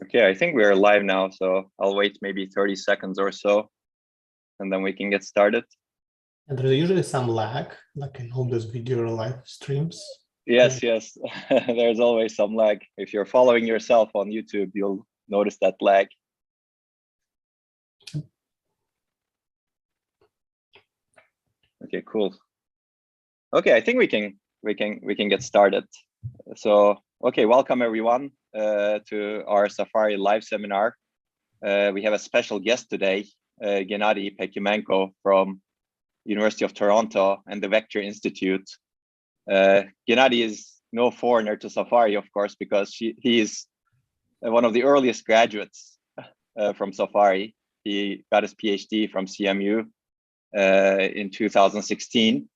Okay, I think we are live now, so I'll wait maybe 30 seconds or so, and then we can get started. And there's usually some lag, like in all these video live streams. Yes, yes, there's always some lag. If you're following yourself on YouTube, you'll notice that lag. Okay, cool. Okay, I think we can get started. So, okay, welcome everyone to our Safari live seminar. We have a special guest today, Gennady Pekhimenko from University of Toronto and the Vector Institute. Gennady is no foreigner to Safari, of course, because he is one of the earliest graduates from Safari. He got his PhD from CMU in 2016,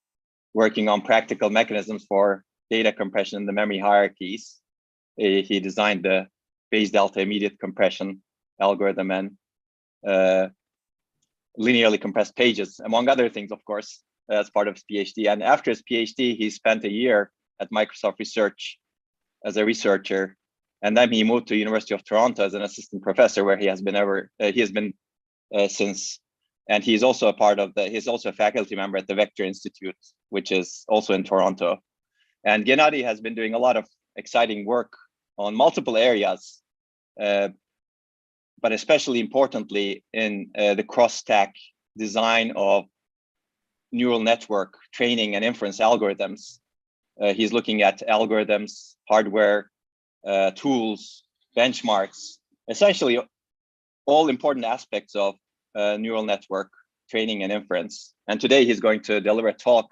working on practical mechanisms for data compression in the memory hierarchies. He designed the phase delta immediate compression algorithm and linearly compressed pages, among other things, of course, as part of his PhD. And after his PhD, he spent a year at Microsoft Research as a researcher. And then he moved to University of Toronto as an assistant professor, where he has been since. And he's also he's also a faculty member at the Vector Institute, which is also in Toronto. And Gennady has been doing a lot of exciting work on multiple areas, but especially importantly in the cross-stack design of neural network training and inference algorithms. He's looking at algorithms, hardware, tools, benchmarks, essentially all important aspects of neural network training and inference. And today he's going to deliver a talk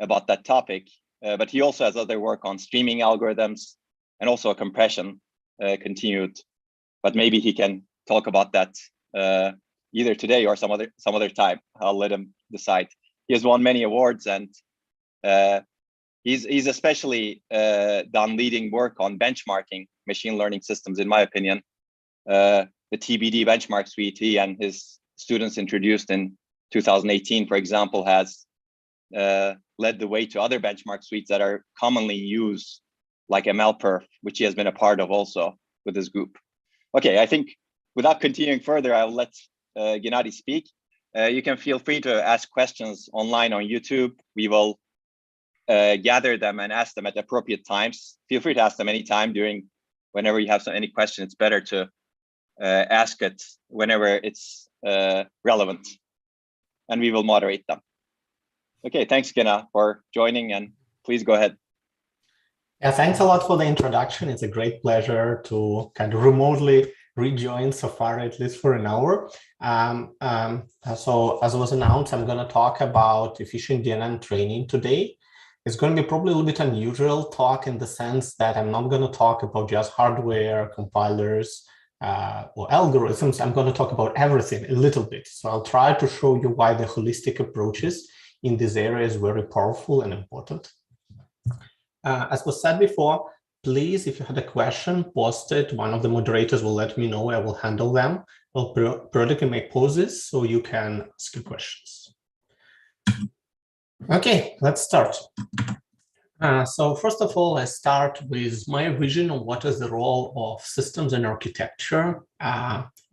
about that topic, but he also has other work on streaming algorithms and also compression continued, but maybe he can talk about that either today or some other time. I'll let him decide. He has won many awards, and he's especially done leading work on benchmarking machine learning systems, in my opinion. The TBD benchmark suite he and his students introduced in 2018, for example, has led the way to other benchmark suites that are commonly used, like MLPerf, which he has been a part of also with his group. Okay, I think without continuing further, I'll let Gennady speak. You can feel free to ask questions online on YouTube. We will gather them and ask them at appropriate times. Feel free to ask them anytime whenever you have any question. It's better to ask it whenever it's relevant, and we will moderate them. Okay, thanks, Gena, for joining, and please go ahead. Yeah, thanks a lot for the introduction. It's a great pleasure to kind of remotely rejoin Safari, at least for an hour. So as was announced, I'm going to talk about efficient DNN training today. It's going to be probably a little bit unusual talk in the sense that I'm not going to talk about just hardware, compilers, or algorithms. I'm going to talk about everything a little bit. So I'll try to show you why the holistic approaches in this area is very powerful and important. As was said before, please, if you had a question, post it. One of the moderators will let me know. I will handle them. I'll periodically make pauses so you can ask your questions. Okay, let's start. So first of all, I start with my vision of what is the role of systems and architecture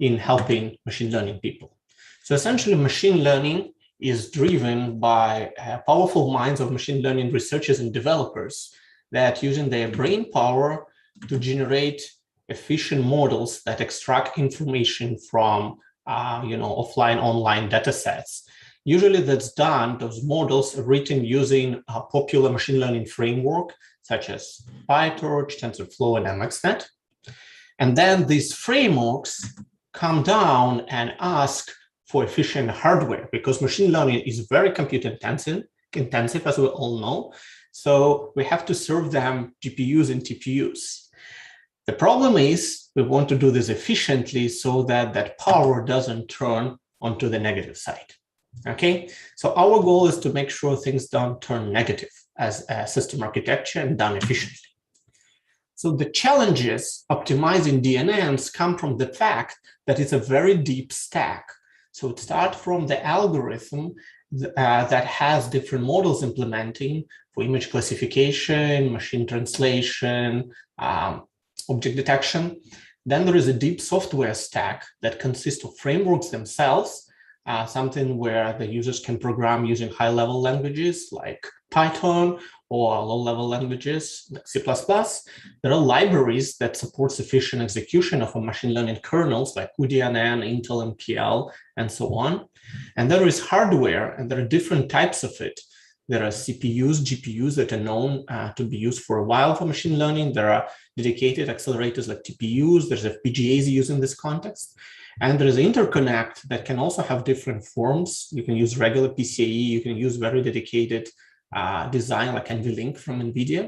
in helping machine learning people. So essentially, machine learning is driven by powerful minds of machine learning researchers and developers that using their brain power to generate efficient models that extract information from offline, online data sets. Usually that's done, those models are written using a popular machine learning framework, such as PyTorch, TensorFlow, and MXNet. And then these frameworks come down and ask for efficient hardware, because machine learning is very compute intensive, as we all know. So we have to serve them GPUs and TPUs. The problem is we want to do this efficiently so that that power doesn't turn onto the negative side. Okay, so our goal is to make sure things don't turn negative as a system architecture and done efficiently. So the challenges optimizing DNNs come from the fact that it's a very deep stack. So it starts from the algorithm that has different models implementing for image classification, machine translation, object detection. Then there is a deep software stack that consists of frameworks themselves, something where the users can program using high-level languages like Python or low-level languages like C++. There are libraries that support sufficient execution of a machine learning kernels like DNN, Intel, MPL, and so on. And there is hardware, and there are different types of it. There are CPUs, GPUs that are known to be used for a while for machine learning. There are dedicated accelerators like TPUs. There's FPGAs used in this context. And there is an interconnect that can also have different forms. You can use regular PCIe. You can use very dedicated design like NVLink from NVIDIA.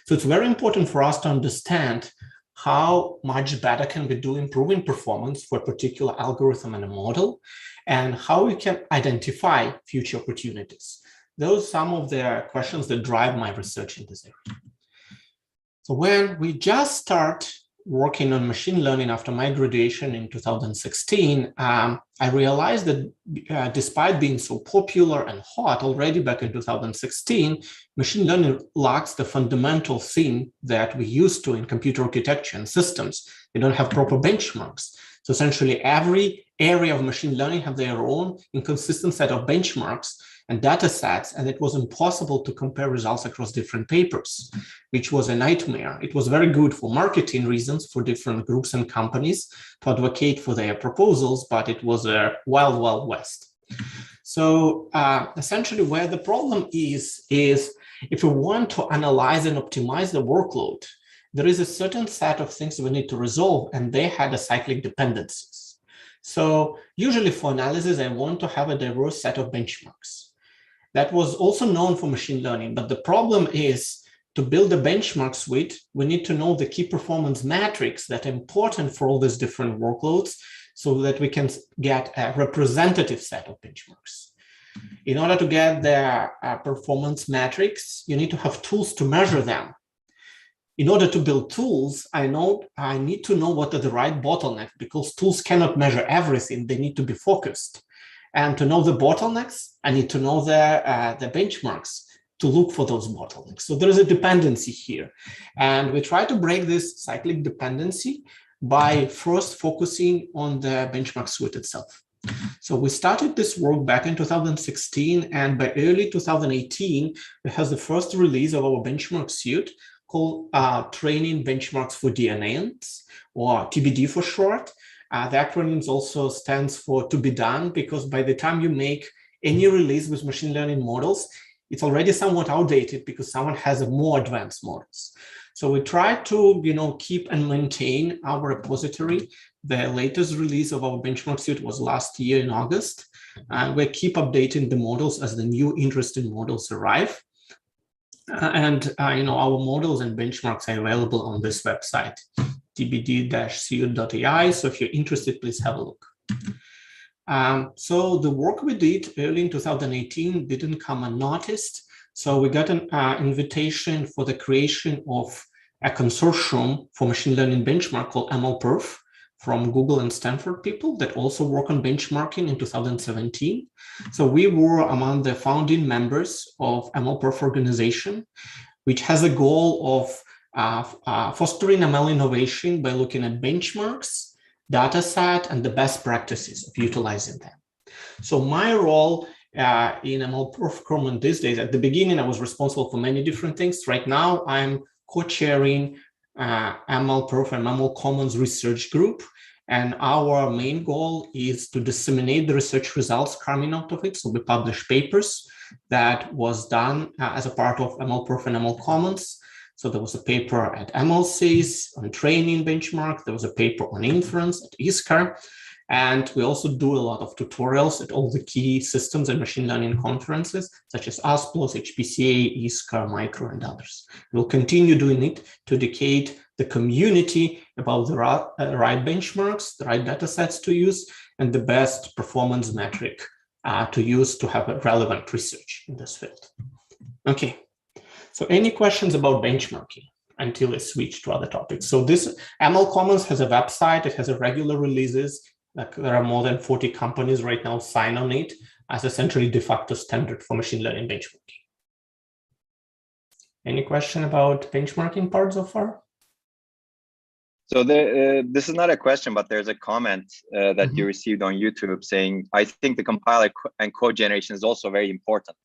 So it's very important for us to understand how much better can we do improving performance for a particular algorithm and a model, and how we can identify future opportunities. Those are some of the questions that drive my research in this area. So when we just start working on machine learning after my graduation in 2016, I realized that despite being so popular and hot already back in 2016, machine learning lacks the fundamental thing that we used to in computer architecture and systems. They don't have proper benchmarks. So essentially every area of machine learning have their own inconsistent set of benchmarks and data sets, and it was impossible to compare results across different papers, which was a nightmare. It was very good for marketing reasons for different groups and companies to advocate for their proposals, but it was a wild, wild west. So essentially where the problem is if we want to analyze and optimize the workload, there is a certain set of things we need to resolve, and they had a cyclic dependencies. So usually for analysis, I want to have a diverse set of benchmarks. That was also known for machine learning, but the problem is to build a benchmark suite, we need to know the key performance metrics that are important for all these different workloads so that we can get a representative set of benchmarks. In order to get the performance metrics, you need to have tools to measure them. In order to build tools, I need to know what are the right bottlenecks, because tools cannot measure everything. They need to be focused. And to know the bottlenecks, I need to know the benchmarks to look for those bottlenecks. So there is a dependency here. And we try to break this cyclic dependency by first focusing on the benchmark suite itself. So we started this work back in 2016, and by early 2018, we had the first release of our benchmark suite called Training Benchmarks for DNNs, or TBD for short. The acronyms also stands for to be done, because by the time you make any release with machine learning models, it's already somewhat outdated because someone has more advanced models. So we try to keep and maintain our repository. The latest release of our benchmark suite was last year in August. And we keep updating the models as the new interesting models arrive. Our models and benchmarks are available on this website, tbd-cu.ai. So if you're interested, please have a look. So the work we did early in 2018 didn't come unnoticed. So we got an invitation for the creation of a consortium for machine learning benchmark called MLPerf from Google and Stanford people that also work on benchmarking in 2017. So we were among the founding members of MLPerf organization, which has a goal of fostering ML innovation by looking at benchmarks, data set, and the best practices of utilizing them. So my role in MLPerf Common these days, at the beginning, I was responsible for many different things. Right now, I'm co-chairing MLPerf and ML Commons research group. And our main goal is to disseminate the research results coming out of it. So we publish papers that was done as a part of MLPerf and ML Commons. So there was a paper at MLSys on training benchmark. There was a paper on inference at ISCAR. And we also do a lot of tutorials at all the key systems and machine learning conferences, such as ASPLOS, HPCA, ISCAR, Micro, and others. We'll continue doing it to educate the community about the right benchmarks, the right data sets to use, and the best performance metric to use to have a relevant research in this field. Okay, so any questions about benchmarking until I switch to other topics? So this ML Commons has a website, it has a regular releases. There are more than 40 companies right now sign on it as essentially de facto standard for machine learning benchmarking. Any question about benchmarking part so far? So this is not a question, but there's a comment that you received on YouTube saying, I think the compiler and code generation is also very important.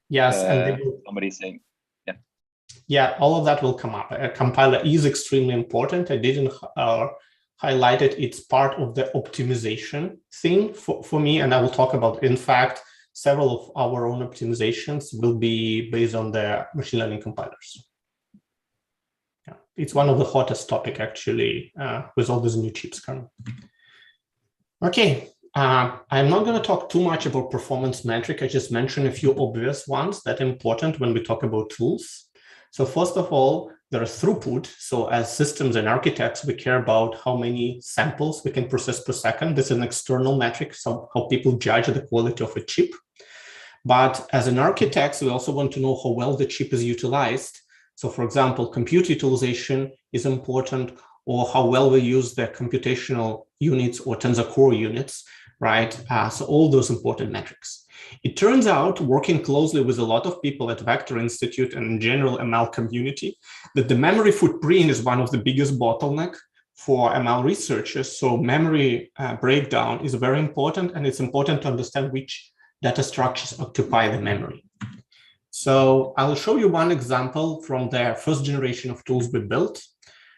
Yes, and somebody's saying, yeah. Yeah, all of that will come up. A compiler is extremely important. I didn't highlight it. It's part of the optimization thing for me, and I will talk about, in fact, several of our own optimizations will be based on the machine learning compilers. Yeah, it's one of the hottest topic actually with all these new chips coming. Okay, I'm not going to talk too much about performance metric. I just mentioned a few obvious ones that are important when we talk about tools. So first of all, there is throughput. So as systems and architects, we care about how many samples we can process per second. This is an external metric, so how people judge the quality of a chip. But as an architect, we also want to know how well the chip is utilized. So for example, compute utilization is important, or how well we use the computational units or tensor core units, right? So all those important metrics. It turns out, working closely with a lot of people at Vector Institute and in general ML community, that the memory footprint is one of the biggest bottleneck for ML researchers. So memory breakdown is very important, and it's important to understand which data structures occupy the memory. So I'll show you one example from the first generation of tools we built.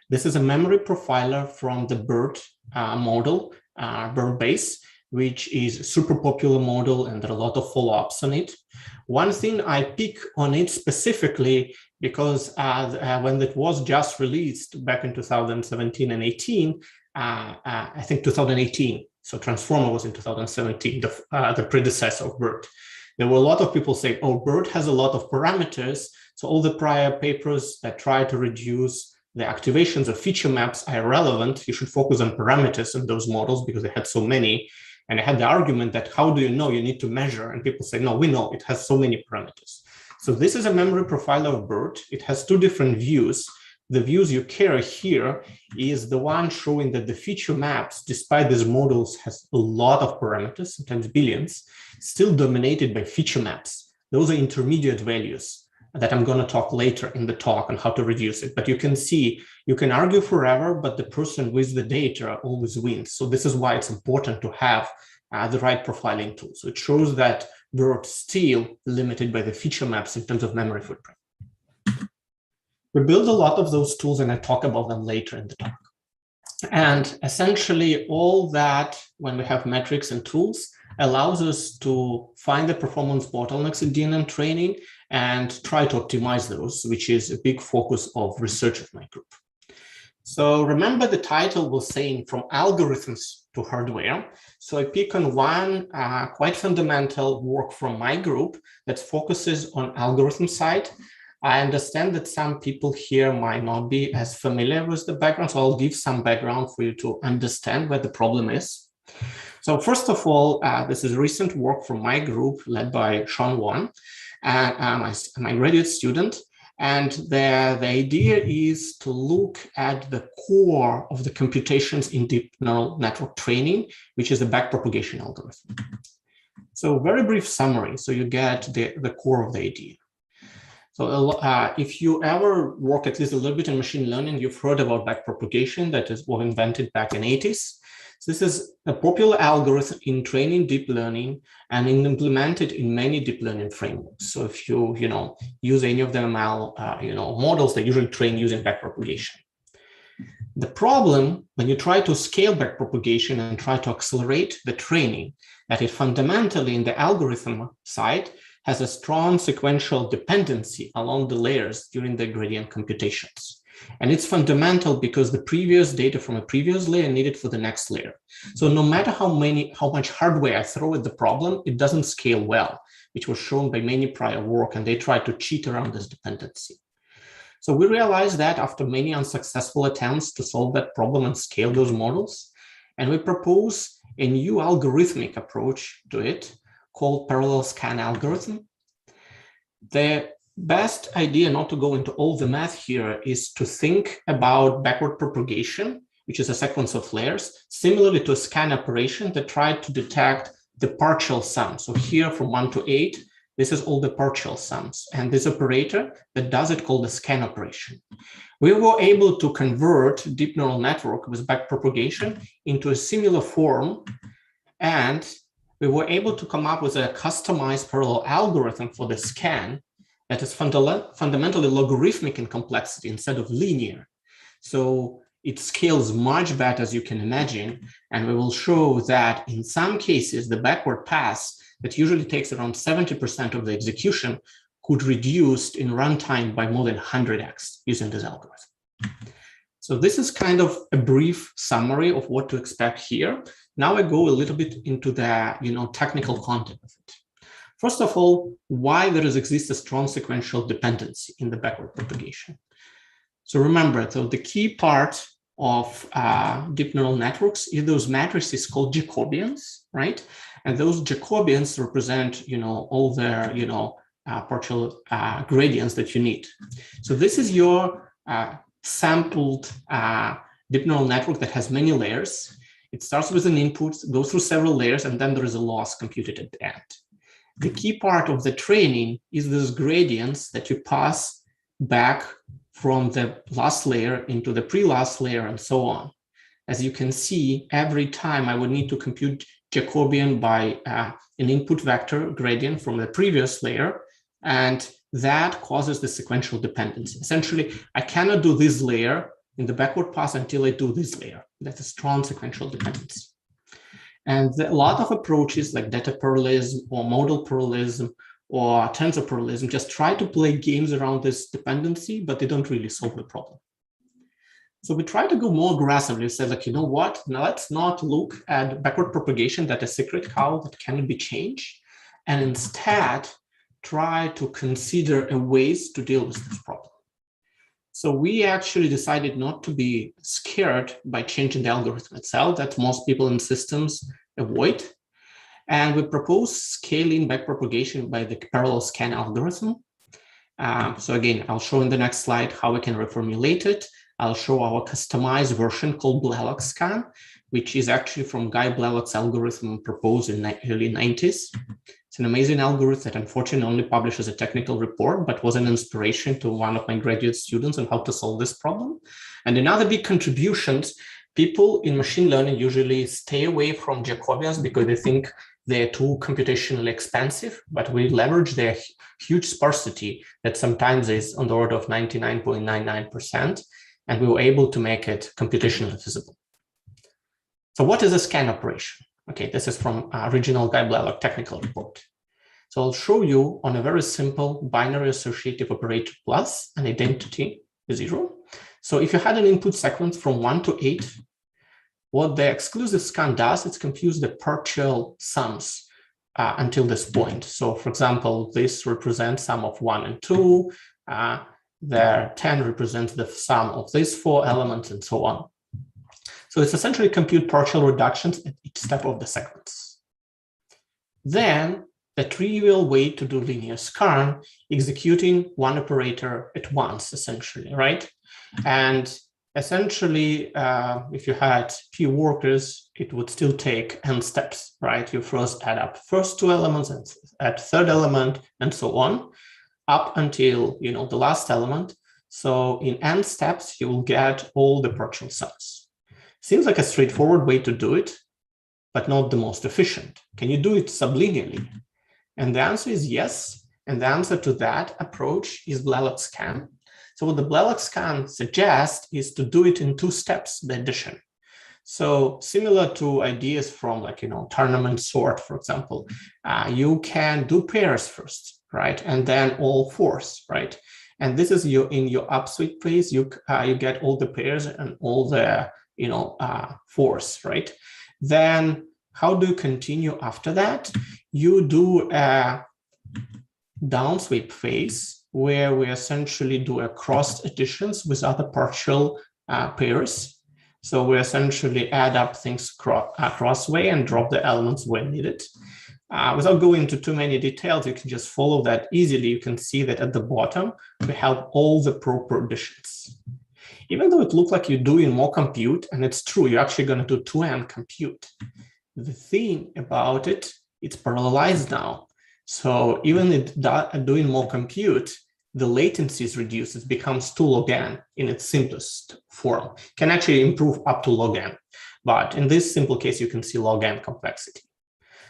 This is a memory profiler from the BERT model, BERT base, which is a super popular model, and there are a lot of follow-ups on it. One thing I pick on it specifically because when it was just released back in 2017 and 18, I think 2018, so Transformer was in 2017, the predecessor of BERT. There were a lot of people saying, oh, BERT has a lot of parameters, so all the prior papers that try to reduce the activations of feature maps are irrelevant. You should focus on parameters in those models because they had so many. And I had the argument that how do you know? You need to measure. And people say, no, we know it has so many parameters. So this is a memory profiler of BERT. It has two different views. The views you carry here is the one showing that the feature maps, despite these models, has a lot of parameters, sometimes billions, still dominated by feature maps. Those are intermediate values that I'm going to talk later in the talk on how to reduce it. But you can see, you can argue forever, but the person with the data always wins. So this is why it's important to have the right profiling tool. So it shows that BERT still limited by the feature maps in terms of memory footprint. We build a lot of those tools, and I talk about them later in the talk. And essentially all that, when we have metrics and tools, allows us to find the performance bottlenecks in DNN training and try to optimize those, which is a big focus of research of my group. So remember the title was saying from algorithms to hardware. So I pick on one quite fundamental work from my group that focuses on algorithm side. I understand that some people here might not be as familiar with the background, so I'll give some background for you to understand where the problem is. So first of all, this is recent work from my group led by Sean Wan, my graduate student. And the idea is to look at the core of the computations in deep neural network training, which is the backpropagation algorithm. So very brief summary, so you get the core of the idea. So if you ever work at least a little bit in machine learning, you've heard about backpropagation that was invented back in the 80s. So this is a popular algorithm in training deep learning and implemented in many deep learning frameworks. So if you use any of the ML models, they usually train using backpropagation. The problem when you try to scale backpropagation and try to accelerate the training, that it fundamentally in the algorithm side has a strong sequential dependency along the layers during the gradient computations. And it's fundamental because the previous data from a previous layer needed for the next layer. So no matter how much hardware I throw at the problem, it doesn't scale well, which was shown by many prior work, and they tried to cheat around this dependency. So we realized that after many unsuccessful attempts to solve that problem and scale those models, and we propose a new algorithmic approach to it called parallel scan algorithm. The best idea, not to go into all the math here, is to think about backward propagation, which is a sequence of layers, similarly to a scan operation that tried to detect the partial sum. So here from 1 to 8, This is all the partial sums. And this operator that does it called the scan operation. We were able to convert deep neural network with backpropagation into a similar form. And we were able to come up with a customized parallel algorithm for the scan that is fundamentally logarithmic in complexity instead of linear. So it scales much better, as you can imagine. And we will show that in some cases, the backward pass that usually takes around 70% of the execution could reduce in runtime by more than 100x using this algorithm. So this is kind of a brief summary of what to expect here. Now I go a little bit into the technical content of it. First of all, why there exists a strong sequential dependency in the backward propagation. So remember, so the key part of deep neural networks is those matrices called Jacobians, right? And those Jacobians represent, all their, partial gradients that you need. So this is your sampled deep neural network that has many layers. It starts with an input, goes through several layers, and then there is a loss computed at the end. The key part of the training is those gradients that you pass back from the last layer into the pre-last layer and so on. As you can see, every time I would need to compute Jacobian by an input vector gradient from the previous layer, and that causes the sequential dependency. Essentially, I cannot do this layer in the backward pass until I do this layer. That's a strong sequential dependency. And a lot of approaches like data parallelism or modal parallelism or tensor parallelism just try to play games around this dependency, but they don't really solve the problem. So we try to go more aggressively, say like, you know what, now let's not look at backward propagation that a secret cow that cannot be changed, and instead try to consider a ways to deal with this problem. So we actually decided not to be scared by changing the algorithm itself that most people in systems avoid. And we propose scaling backpropagation by the parallel scan algorithm. So again, I'll show in the next slide how we can reformulate it. I'll show our customized version called Blalock scan, which is actually from Guy Blalock's algorithm proposed in the early 90s. It's an amazing algorithm that unfortunately only publishes a technical report, but was an inspiration to one of my graduate students on how to solve this problem. And another big contributions, people in machine learning usually stay away from Jacobians because they think they're too computationally expensive, but we leverage their huge sparsity that sometimes is on the order of 99.99%, and we were able to make it computationally feasible. So what is a scan operation? Okay, this is from original Guy Blalock technical report. So I'll show you on a very simple binary associative operator plus an identity 0. So if you had an input sequence from 1 to 8, what the exclusive scan does, it computes the partial sums until this point. So for example, this represents sum of 1 and 2. The 10 represents the sum of these 4 elements and so on. So it's essentially compute partial reductions at each step of the sequence. Then the trivial way to do linear scan, executing one operator at once, essentially, right? And essentially, if you had p workers, it would still take n steps, right? You first add up first 2 elements and add third element and so on, up until the last element. So in n steps, you will get all the partial sums. Seems like a straightforward way to do it, but not the most efficient. Can you do it sublinearly? And the answer is yes. And the answer to that approach is Blalock scan. So what the Blalock scan suggests is to do it in 2 steps, the addition. So similar to ideas from tournament sort, for example, you can do pairs first, right? And then all fours, right? And this is in your upsweep phase, you get all the pairs and all the fours, right? Then how do you continue after that? You do a downsweep phase where we essentially do a cross additions with other partial pairs. So we essentially add up things crossway and drop the elements when needed. Without going into too many details, you can just follow that easily. You can see that at the bottom, we have all the proper additions. Even though it looks like you're doing more compute, and it's true, you're actually going to do 2n compute. The thing about it, it's parallelized now. So even doing more compute, the latency is reduced. It becomes 2 log n in its simplest form. Can actually improve up to log n. But in this simple case, you can see log n complexity.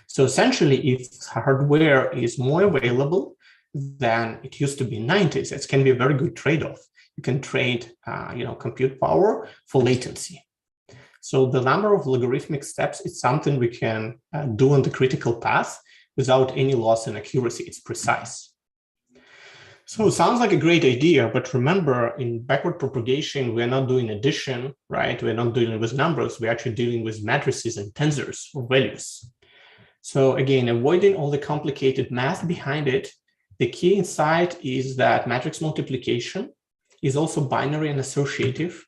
So essentially, if hardware is more available than it used to be in the 90s, it can be a very good trade-off. You can trade compute power for latency. So the number of logarithmic steps is something we can do on the critical path without any loss in accuracy. It's precise. So it sounds like a great idea, but remember, in backward propagation, we're not doing addition, right? We're not dealing with numbers. We're actually dealing with matrices and tensors or values. So again, avoiding all the complicated math behind it, the key insight is that matrix multiplication is also binary and associative.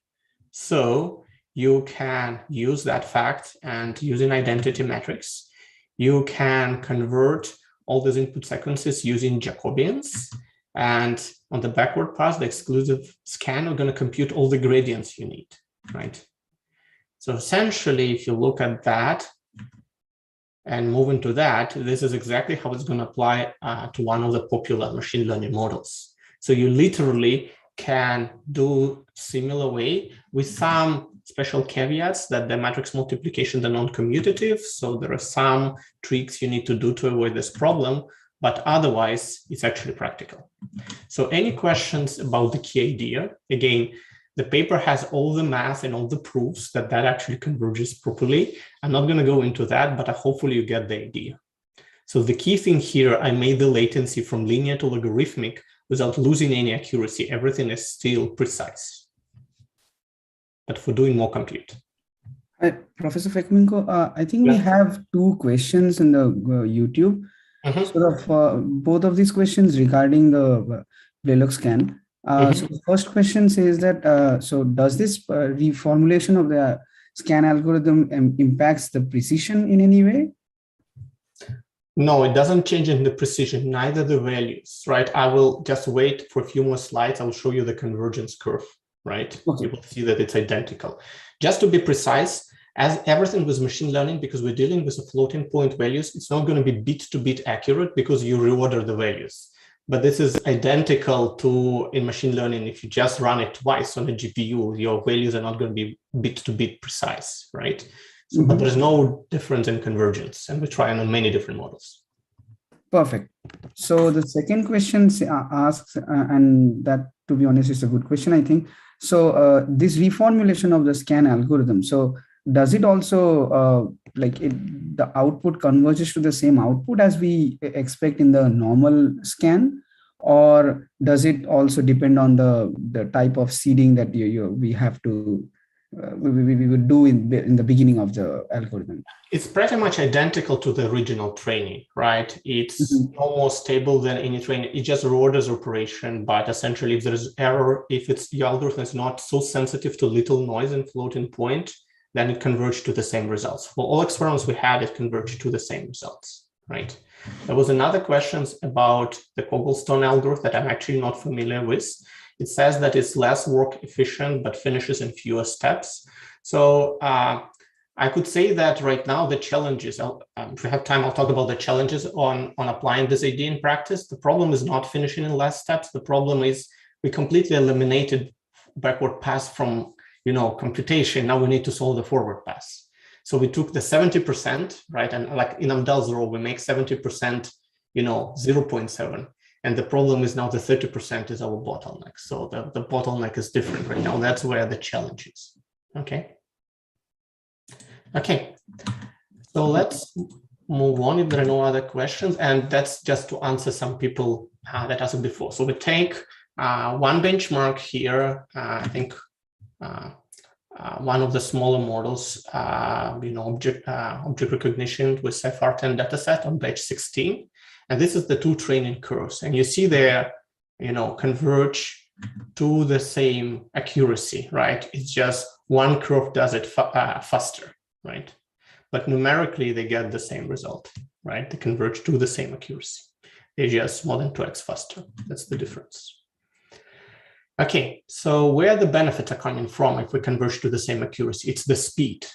So you can use that fact, and using identity matrix, you can convert all those input sequences using Jacobians. And on the backward pass, the exclusive scan, we're going to compute all the gradients you need, right? So essentially, if you look at that and move into that, this is exactly how it's going to apply to one of the popular machine learning models. So you literally can do similar way with some special caveats that the matrix multiplication are non-commutative. So there are some tricks you need to do to avoid this problem, but otherwise it's actually practical. So any questions about the key idea? Again, the paper has all the math and all the proofs that actually converges properly. I'm not going to go into that, but hopefully you get the idea. So the key thing here, I made the latency from linear to logarithmic without losing any accuracy. Everything is still precise, but for doing more compute. Hi, Professor Pekhimenko, I think we have 2 questions in the YouTube. Sort of both of these questions regarding the Velox scan. So the first question says that, so does this reformulation of the scan algorithm impacts the precision in any way? No, it doesn't change in the precision, neither the values, right? I will just wait for a few more slides. I will show you the convergence curve, right? Okay. You will see that it's identical. Just to be precise, as everything with machine learning, because we're dealing with a floating point values, it's not going to be bit to bit accurate because you reorder the values. But this is identical to in machine learning. If you just run it twice on a GPU, your values are not going to be bit to bit precise, right? So, but there's no difference in convergence, and we try on many different models. Perfect. So the second question asks, and that, to be honest, is a good question, I think. So this reformulation of the scan algorithm, so does it also the output converges to the same output as we expect in the normal scan, or does it also depend on the type of seeding that we have to we would do in the beginning of the algorithm? It's pretty much identical to the original training, right? It's no more stable than any training. It just reorders operation, but essentially if there is error, if your algorithm is not so sensitive to little noise and floating point, then it converged to the same results. For all experiments we had, it converged to the same results, right? There was another question about the cobblestone algorithm that I'm actually not familiar with. It says that it's less work efficient, but finishes in fewer steps. So I could say that right now the challenges, if we have time, I'll talk about the challenges on applying this idea in practice. The problem is not finishing in less steps. The problem is we completely eliminated backward pass from computation. Now we need to solve the forward pass. So we took the 70%, right? And like in Amdahl's rule, we make 70%, 0.7. And the problem is now the 30% is our bottleneck. So the bottleneck is different right now. That's where the challenge is. Okay. Okay. So let's move on if there are no other questions. And that's just to answer some people that asked before. So we take one benchmark here. I think one of the smaller models, object recognition with CIFAR10 dataset on batch 16. And this is the 2 training curves. And you see there, converge to the same accuracy, right? It's just one curve does it faster, right? But numerically, they get the same result, right? They converge to the same accuracy. They're just more than 2x faster. That's the difference. Okay, so where the benefits are coming from if we converge to the same accuracy, it's the speed.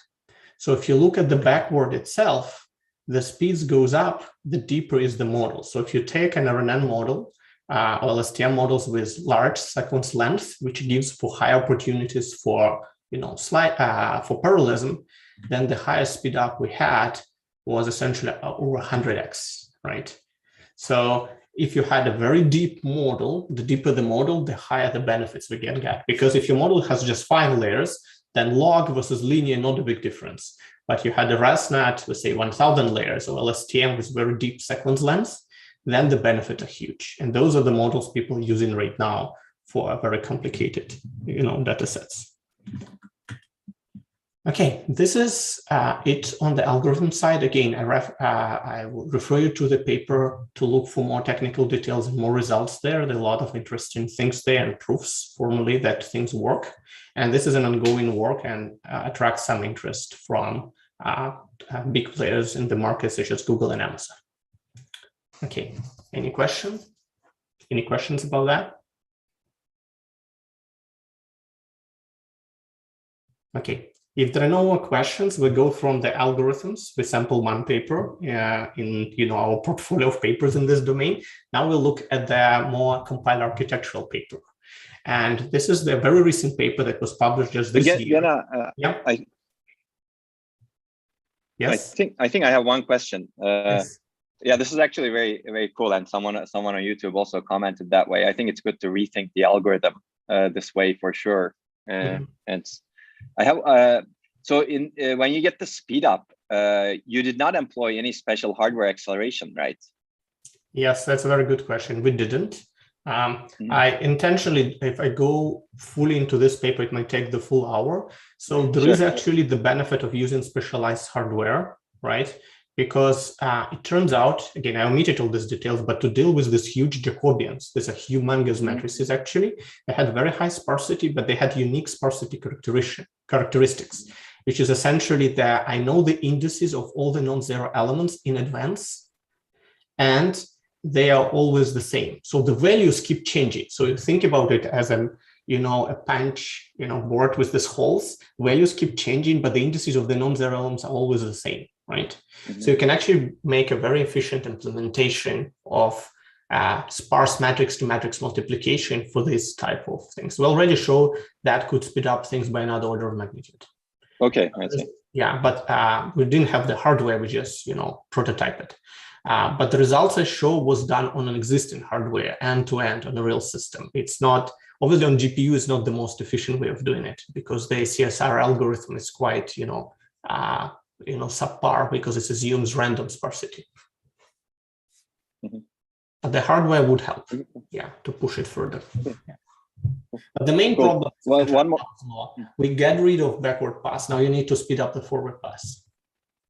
So if you look at the backward itself, the speeds goes up, the deeper is the model. So if you take an RNN model, or LSTM models with large sequence length, which gives for high opportunities for, for parallelism, then the highest speed up we had was essentially over 100x, right? So if you had a very deep model, the deeper the model, the higher the benefits we can get. Because if your model has just 5 layers, then log versus linear, not a big difference. But you had a ResNet with, say, 1,000 layers, or LSTM with very deep sequence length, then the benefits are huge. And those are the models people are using right now for very complicated, data sets. Okay, this is it on the algorithm side. Again, I will refer you to the paper to look for more technical details and more results there. There are a lot of interesting things there and proofs formally that things work. And this is an ongoing work and attracts some interest from big players in the market, such as Google and Amazon. Okay, any questions? Any questions about that? Okay. If there are no more questions, we go from the algorithms. We sample one paper in our portfolio of papers in this domain. Now we'll look at the more compiled architectural paper. And this is the very recent paper that was published just this year. Gena, Yes. I think I have one question. Yes. Yeah, this is actually very, very cool. And someone on YouTube also commented that way. I think it's good to rethink the algorithm this way for sure. And I have so when you get the speed up, you did not employ any special hardware acceleration, right? Yes, that's a very good question. We didn't. I intentionally, if I go fully into this paper, it might take the full hour. So there is actually the benefit of using specialized hardware, right? Because it turns out, again, I omitted all these details, but to deal with these huge Jacobians, these are humongous matrices actually, they had very high sparsity, but they had unique sparsity characteristics, which is essentially that I know the indices of all the non-zero elements in advance, and they are always the same. So the values keep changing. So you think about it as a punch, board with these holes, values keep changing, but the indices of the non-zero elements are always the same. Right? So you can actually make a very efficient implementation of sparse matrix to matrix multiplication for this type of things. We already show that could speed up things by another order of magnitude. Okay, I see. Yeah, but we didn't have the hardware, we just, prototype it. But the results I show was done on an existing hardware, end-to-end on a real system. It's not, obviously on GPU is not the most efficient way of doing it because the CSR algorithm is quite, subpar because it assumes random sparsity. But the hardware would help, to push it further. Yeah. But the main problem is one more. We get rid of backward pass. Now you need to speed up the forward pass.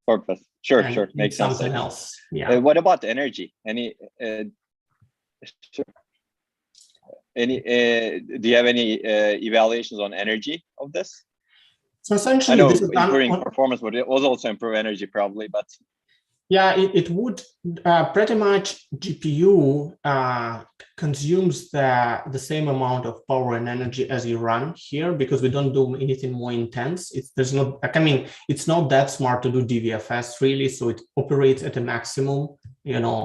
Forward pass, sure, makes sense. Something else. Yeah. What about energy? Do you have any evaluations on energy of this? So essentially, I know this is improving performance, but it will also improve energy probably. But yeah, it would pretty much GPU consumes the same amount of power and energy as you run here because we don't do anything more intense. It's not that smart to do DVFS really, so it operates at a maximum,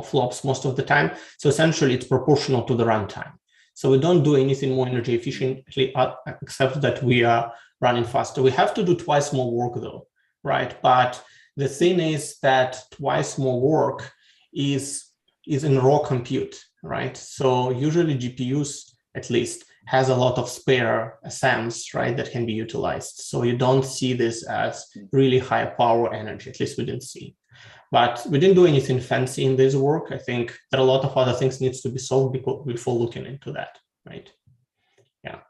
flops most of the time. So essentially, it's proportional to the runtime. So we don't do anything more energy efficiently except that we are running faster. We have to do twice more work though, right? But the thing is that twice more work is in raw compute, right? So usually GPUs, at least, has a lot of spare SMs, right, that can be utilized. So you don't see this as really high power energy, at least we didn't see. But we didn't do anything fancy in this work. I think there are a lot of other things needs to be solved before looking into that, right? Yeah.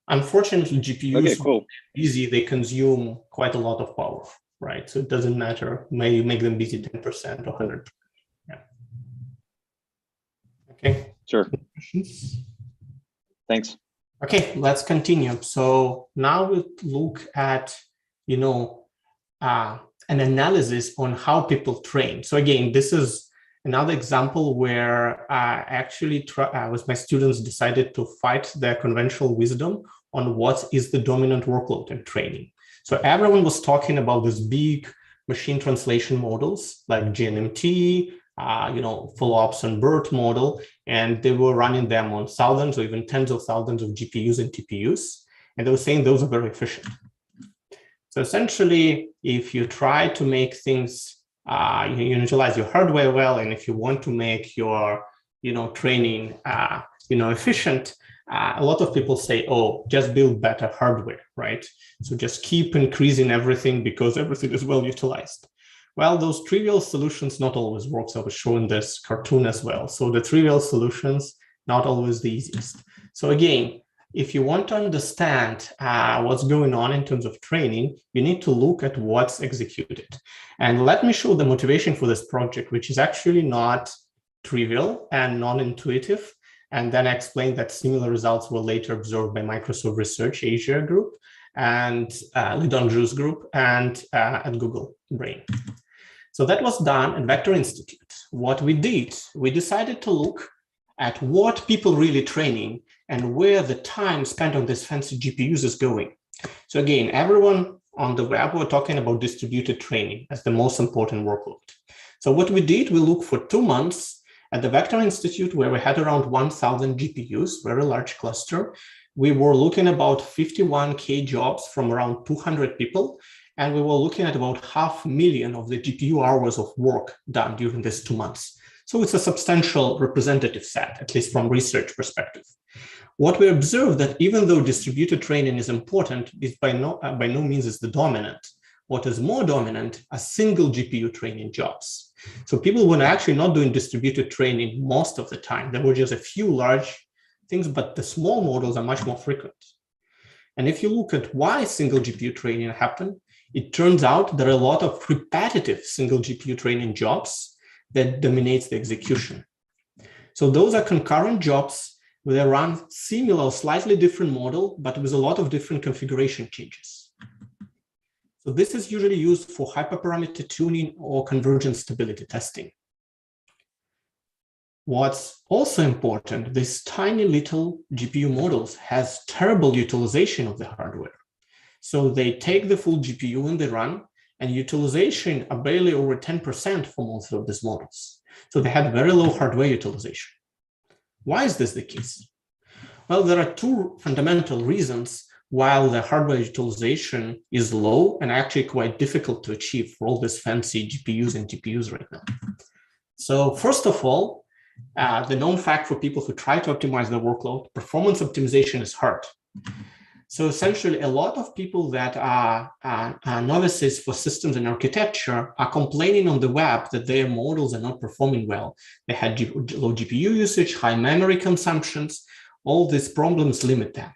Unfortunately, GPUs are busy, they consume quite a lot of power, right? So it doesn't matter. Maybe make them busy 10% or 100%. Yeah. Okay. Sure. Thanks. Okay, let's continue. So now we'll look at, an analysis on how people train. So again, this is another example where I actually, with my students, decided to fight their conventional wisdom on what is the dominant workload in training. So everyone was talking about this big machine translation models like GNMT, follow-ups on BERT model, and they were running them on thousands or even tens of thousands of GPUs and TPUs, and they were saying those are very efficient. So essentially, if you try to make things, you utilize your hardware well, and if you want to make your, training, efficient, a lot of people say, oh, just build better hardware, right? So just keep increasing everything because everything is well utilized. Well, those trivial solutions not always work. So I was showing this cartoon as well. So the trivial solutions, not always the easiest. So again, if you want to understand what's going on in terms of training, you need to look at what's executed. And let me show the motivation for this project, which is actually not trivial and non-intuitive. And then I explained that similar results were later observed by Microsoft Research Asia group and Lidonju's group and at Google Brain. So that was done at Vector Institute. What we did, we decided to look at what people really training and where the time spent on this fancy GPUs is going. So again, everyone on the web were talking about distributed training as the most important workload. So what we did, we looked for 2 months at the Vector Institute, where we had around 1,000 GPUs, very large cluster. We were looking about 51K jobs from around 200 people, and we were looking at about 500,000 of the GPU hours of work done during these 2 months. So it's a substantial representative set, at least from research perspective. What we observed that even though distributed training is important, it by no means is the dominant. What is more dominant are single GPU training jobs. So people were actually not doing distributed training most of the time. There were just a few large things, but the small models are much more frequent. And if you look at why single GPU training happened, it turns out there are a lot of repetitive single GPU training jobs that dominates the execution. So those are concurrent jobs where they run similar or slightly different model, but with a lot of different configuration changes. So this is usually used for hyperparameter tuning or convergence stability testing. What's also important, these tiny little GPU models has terrible utilization of the hardware. So they take the full GPU and they run, and utilization are barely over 10% for most of these models. So they had very low hardware utilization. Why is this the case? Well, there are two fundamental reasons why the hardware utilization is low and actually quite difficult to achieve for all these fancy GPUs and TPUs right now. So first of all, the known fact for people who try to optimize their workload, performance optimization is hard. So essentially, a lot of people that are novices for systems and architecture are complaining on the web that their models are not performing well. They had low GPU usage, high memory consumptions. All these problems limit them.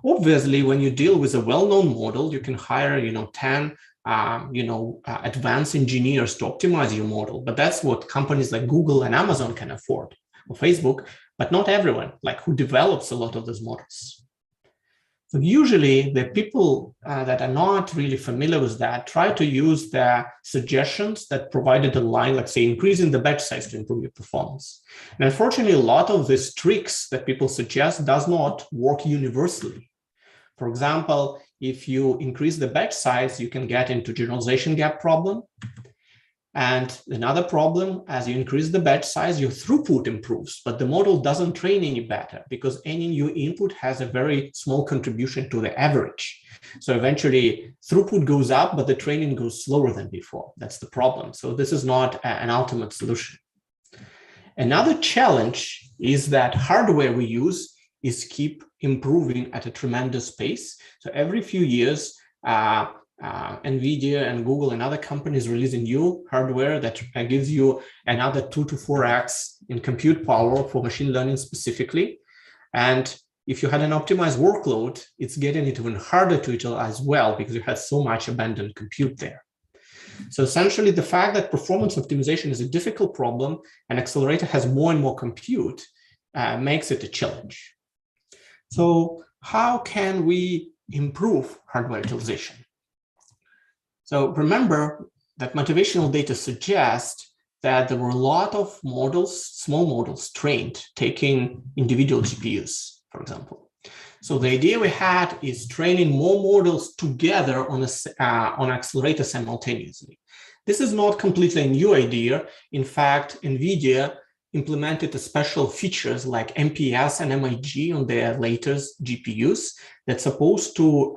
Obviously, when you deal with a well-known model, you can hire, 10, advanced engineers to optimize your model. But that's what companies like Google and Amazon can afford, or Facebook, but not everyone, like who develops a lot of those models. So usually the people that are not really familiar with that try to use the suggestions that provided online, like say increasing the batch size to improve your performance. And unfortunately, a lot of these tricks that people suggest does not work universally. For example, if you increase the batch size, you can get into generalization gap problem. And another problem, as you increase the batch size, your throughput improves, but the model doesn't train any better because any new input has a very small contribution to the average. So eventually throughput goes up, but the training goes slower than before. That's the problem. So this is not an ultimate solution. Another challenge is that hardware we use is keep improving at a tremendous pace. So every few years, NVIDIA and Google and other companies releasing new hardware that gives you another 2 to 4x in compute power for machine learning specifically. And if you had an optimized workload, it's getting it even harder to utilize well because you had so much abandoned compute there. So essentially, the fact that performance optimization is a difficult problem and Accelerator has more and more compute makes it a challenge. So how can we improve hardware utilization? So remember that motivational data suggests that there were a lot of models, small models trained, taking individual GPUs, for example. So the idea we had is training more models together on Accelerator simultaneously. This is not completely a new idea. In fact, NVIDIA implemented a special features like MPS and MIG on their latest GPUs that's supposed to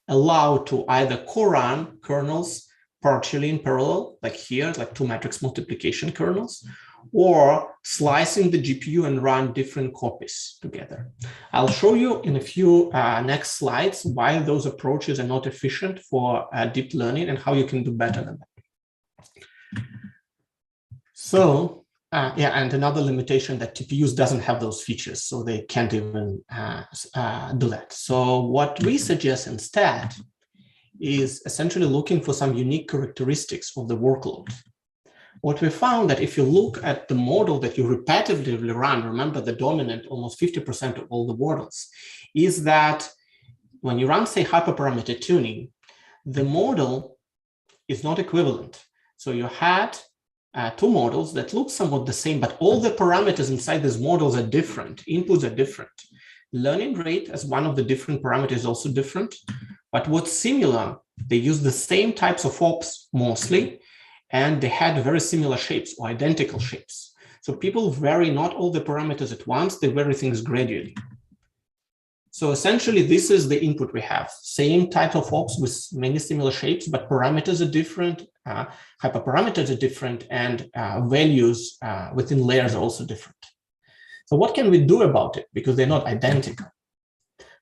allow to either co-run kernels partially in parallel, like here, like 2 matrix multiplication kernels, or slicing the GPU and run different copies together. I'll show you in a few next slides why those approaches are not efficient for deep learning and how you can do better than that. So, yeah, and another limitation that TPUs doesn't have those features, so they can't even do that. So what we suggest instead is essentially looking for some unique characteristics of the workload. What we found that if you look at the model that you repetitively run, remember the dominant, almost 50% of all the models, is that when you run, say, hyperparameter tuning, the model is not equivalent. So you had 2 models that look somewhat the same, but all the parameters inside these models are different. Inputs are different. Learning rate as one of the different parameters is also different. But what's similar, they use the same types of ops mostly, and they had very similar shapes or identical shapes. So people vary not all the parameters at once, they vary things gradually. So essentially, this is the input we have. Same type of ops with many similar shapes, but parameters are different, hyperparameters are different, and values within layers are also different. So what can we do about it? Because they're not identical.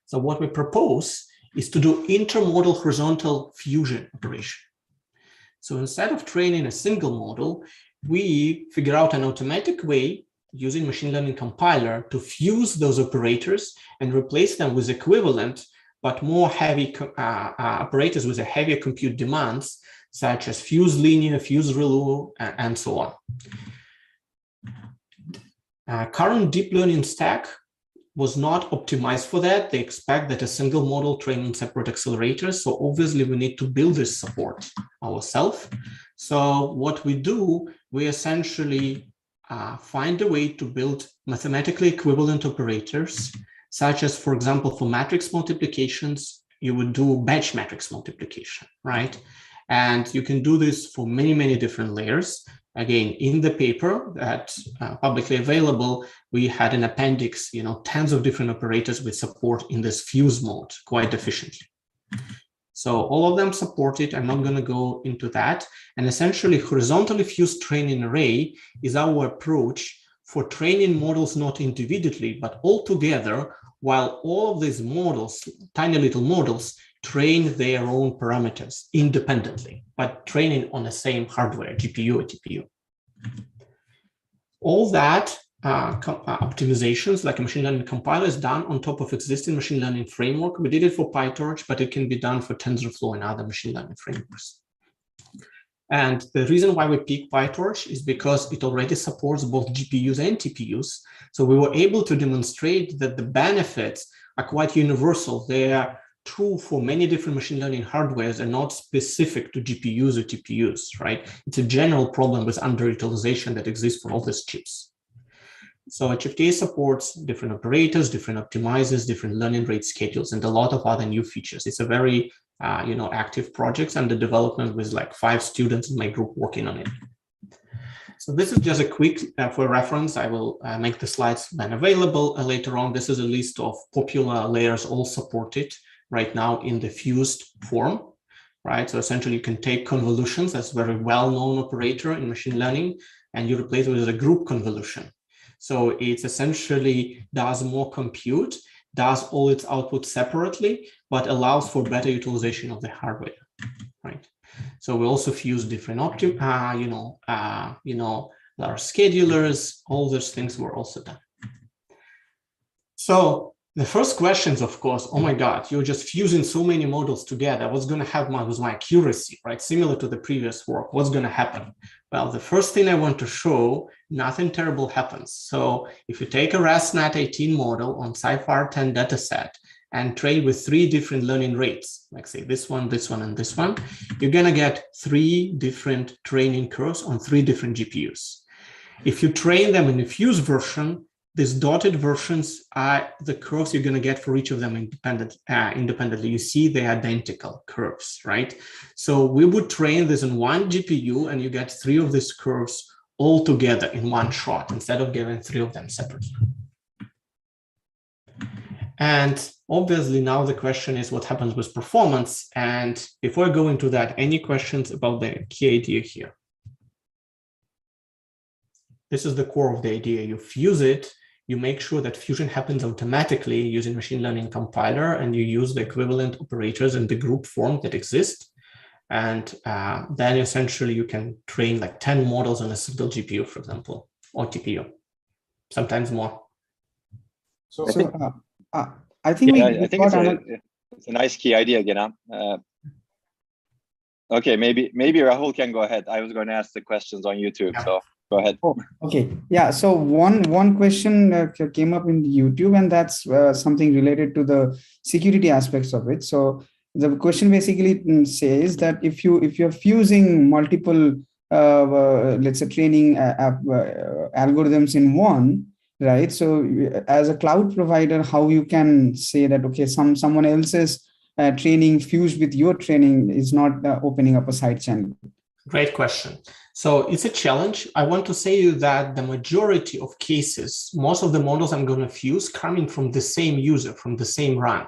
So what we propose is to do intermodal horizontal fusion operation. So instead of training a single model, we figure out an automatic way using machine learning compiler to fuse those operators and replace them with equivalent but more heavy operators with a heavier compute demands, such as fuse linear, fuse Relu, and so on. Current deep learning stack was not optimized for that. They expect that a single model trained on separate accelerators. So obviously we need to build this support ourselves. So what we do, we essentially find a way to build mathematically equivalent operators, such as, for example, for matrix multiplications, you would do batch matrix multiplication, right? And you can do this for many, many different layers. Again, in the paper that's publicly available, we had an appendix, tens of different operators with support in this fuse mode quite efficiently. So all of them support it. I'm not going to go into that. And essentially, horizontally fused training array is our approach for training models not individually, but all together, while all of these models, tiny little models, train their own parameters independently, but training on the same hardware, GPU or TPU. All that optimizations like a machine learning compiler is done on top of existing machine learning framework. We did it for PyTorch, but it can be done for TensorFlow and other machine learning frameworks. And the reason why we pick PyTorch is because it already supports both GPUs and TPUs. So we were able to demonstrate that the benefits are quite universal. They are true for many different machine learning hardwares and not specific to GPUs or TPUs, right? It's a general problem with underutilization that exists for all these chips. So HFTA supports different operators, different optimizers, different learning rate schedules, and a lot of other new features. It's a very active project under development with like 5 students in my group working on it. So this is just a quick, for reference, I will make the slides then available later on. This is a list of popular layers all supported right now in the fused form, right? So essentially you can take convolutions, that's a very well-known operator in machine learning, and you replace it with a group convolution. So it essentially does more compute, does all its output separately, but allows for better utilization of the hardware, right? So we also fuse different our schedulers, all those things were also done. So the first question is, of course, oh my God, you're just fusing so many models together. What's going to happen with my accuracy, right? Similar to the previous work, what's going to happen? Well, the first thing I want to show, nothing terrible happens. So if you take a ResNet 18 model on Sci-Fi 10 dataset and train with 3 different learning rates, like say this one, and this one, you're going to get 3 different training curves on 3 different GPUs. If you train them in the fused version, these dotted versions are the curves you're going to get for each of them independently. You see they are identical curves, right? So we would train this in one GPU and you get 3 of these curves all together in one shot instead of giving 3 of them separately. And obviously now the question is what happens with performance. And before I go into that, any questions about the key idea here? This is the core of the idea. You fuse it, you make sure that fusion happens automatically using machine learning compiler, and you use the equivalent operators in the group form that exist. And then essentially you can train like 10 models on a single GPU, for example, or TPU, sometimes more. So I think it's a nice key idea, Gena. Okay, maybe Rahul can go ahead. I was going to ask the questions on YouTube, so go ahead. Oh, okay, yeah. So one question came up in YouTube, and that's something related to the security aspects of it. So the question basically says that if you're fusing multiple, let's say, training algorithms in one, right? So as a cloud provider, how you can say that, okay, someone else's training fused with your training is not opening up a side channel? Great question. So it's a challenge. I want to say that the majority of cases, most of the models I'm going to fuse coming from the same user, from the same run.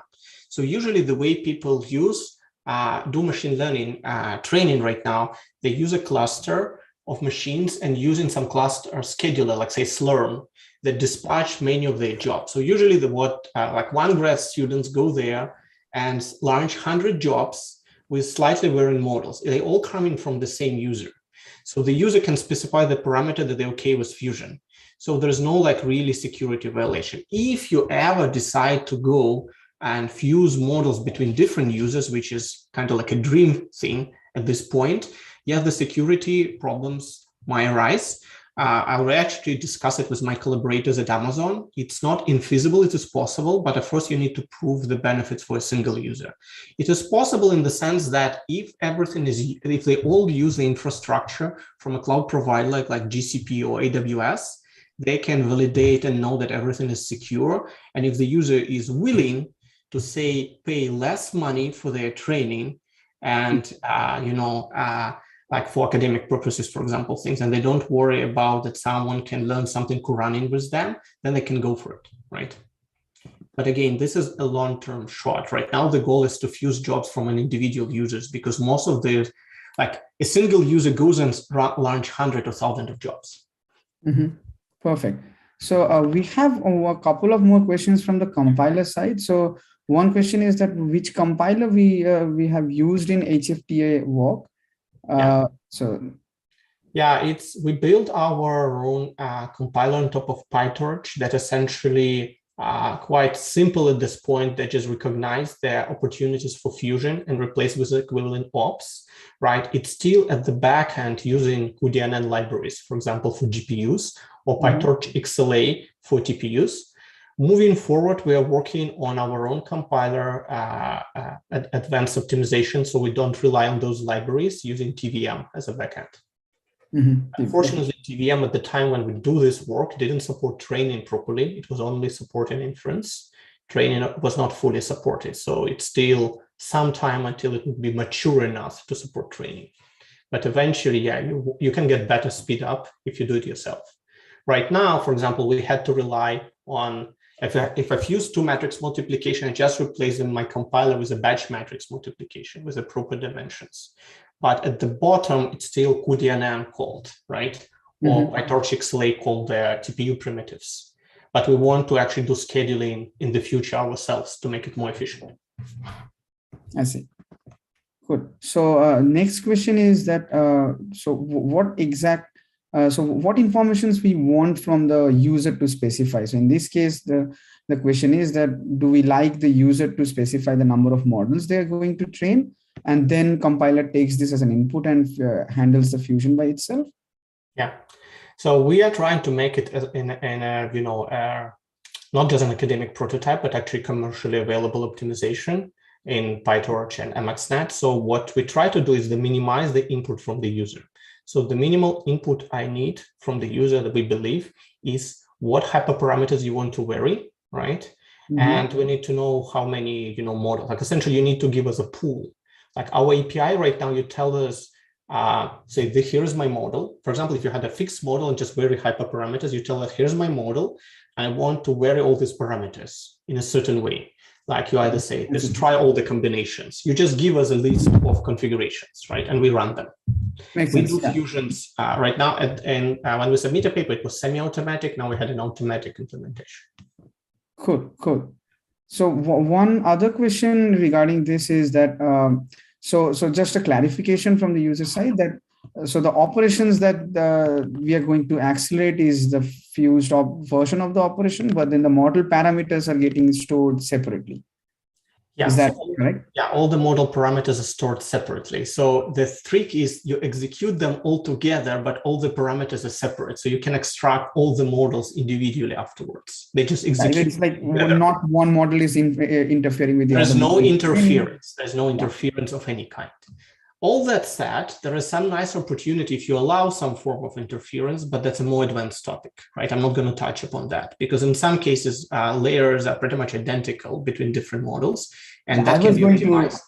So usually the way people do machine learning training right now, they use a cluster of machines and using some cluster scheduler, like say Slurm, that dispatch many of their jobs. So usually like one grad students go there and launch 100 jobs with slightly varying models. They all coming from the same user. So the user can specify the parameter that they're okay with fusion. So there's no like really security violation. If you ever decide to go and fuse models between different users, which is kind of like a dream thing at this point, yeah, the security problems might arise. I will actually discuss it with my collaborators at Amazon. It's not infeasible, it is possible, but at first you need to prove the benefits for a single user. It is possible in the sense that if they all use the infrastructure from a cloud provider like GCP or AWS, they can validate and know that everything is secure. And if the user is willing to say, pay less money for their training and, like for academic purposes, for example, things, and they don't worry about that someone can learn something running with them, then they can go for it, right? But again, this is a long-term shot. Right now, the goal is to fuse jobs from an individual users because most of like a single user goes and launch hundreds or thousands of jobs. Mm-hmm. Perfect. So we have a couple of more questions from the compiler side. So one question is that which compiler we have used in HFTA work. We built our own compiler on top of PyTorch that essentially quite simple at this point. That just recognize the opportunities for fusion and replace with equivalent ops, right? It's still at the back end using DNN libraries, for example, for GPUs or PyTorch XLA for TPUs. Moving forward, we are working on our own compiler advanced optimization, so we don't rely on those libraries using TVM as a backend. Unfortunately, TVM at the time when we do this work didn't support training properly. It was only supporting inference. Training was not fully supported, so it's still some time until it would be mature enough to support training. But eventually, yeah, you can get better speed up if you do it yourself. Right now, for example, we had to rely on if I fuse 2 matrix multiplication, I just replace my compiler with a batch matrix multiplication with the proper dimensions. But at the bottom, it's still QDNN called, right? Or PyTorch XLA called the TPU primitives. But we want to actually do scheduling in the future ourselves to make it more efficient. I see. Good. So next question is that, what informations we want from the user to specify? So in this case, the question is that, do we like the user to specify the number of models they're going to train? And then compiler takes this as an input and handles the fusion by itself? Yeah. So we are trying to make it in not just an academic prototype, but actually commercially available optimization in PyTorch and MXNet. So what we try to do is to minimize the input from the user. So the minimal input I need from the user that we believe is what hyperparameters you want to vary, right? And we need to know how many, models. Like essentially, you need to give us a pool. Like our API right now, you tell us, say, here's my model. For example, if you had a fixed model and just vary hyperparameters, you tell us, here's my model. I want to vary all these parameters in a certain way. Like you either say, let's try all the combinations. You just give us a list of configurations, right? And we run them. Makes we sense, do fusions right now. And when we submit a paper, it was semi-automatic. Now we had an automatic implementation. Cool. So one other question regarding this is that, so just a clarification from the user side that, so the operations that we are going to accelerate is the fused version of the operation, but then the model parameters are getting stored separately. Yeah, is that correct? Yeah, all the model parameters are stored separately. So the trick is you execute them all together, but all the parameters are separate. So you can extract all the models individually afterwards. They just execute. It's like not one model is interfering with the other. There's no interference. There's no interference of any kind. All that said, there is some nice opportunity if you allow some form of interference, but that's a more advanced topic, right? I'm not going to touch upon that because in some cases, layers are pretty much identical between different models, and that can be optimized.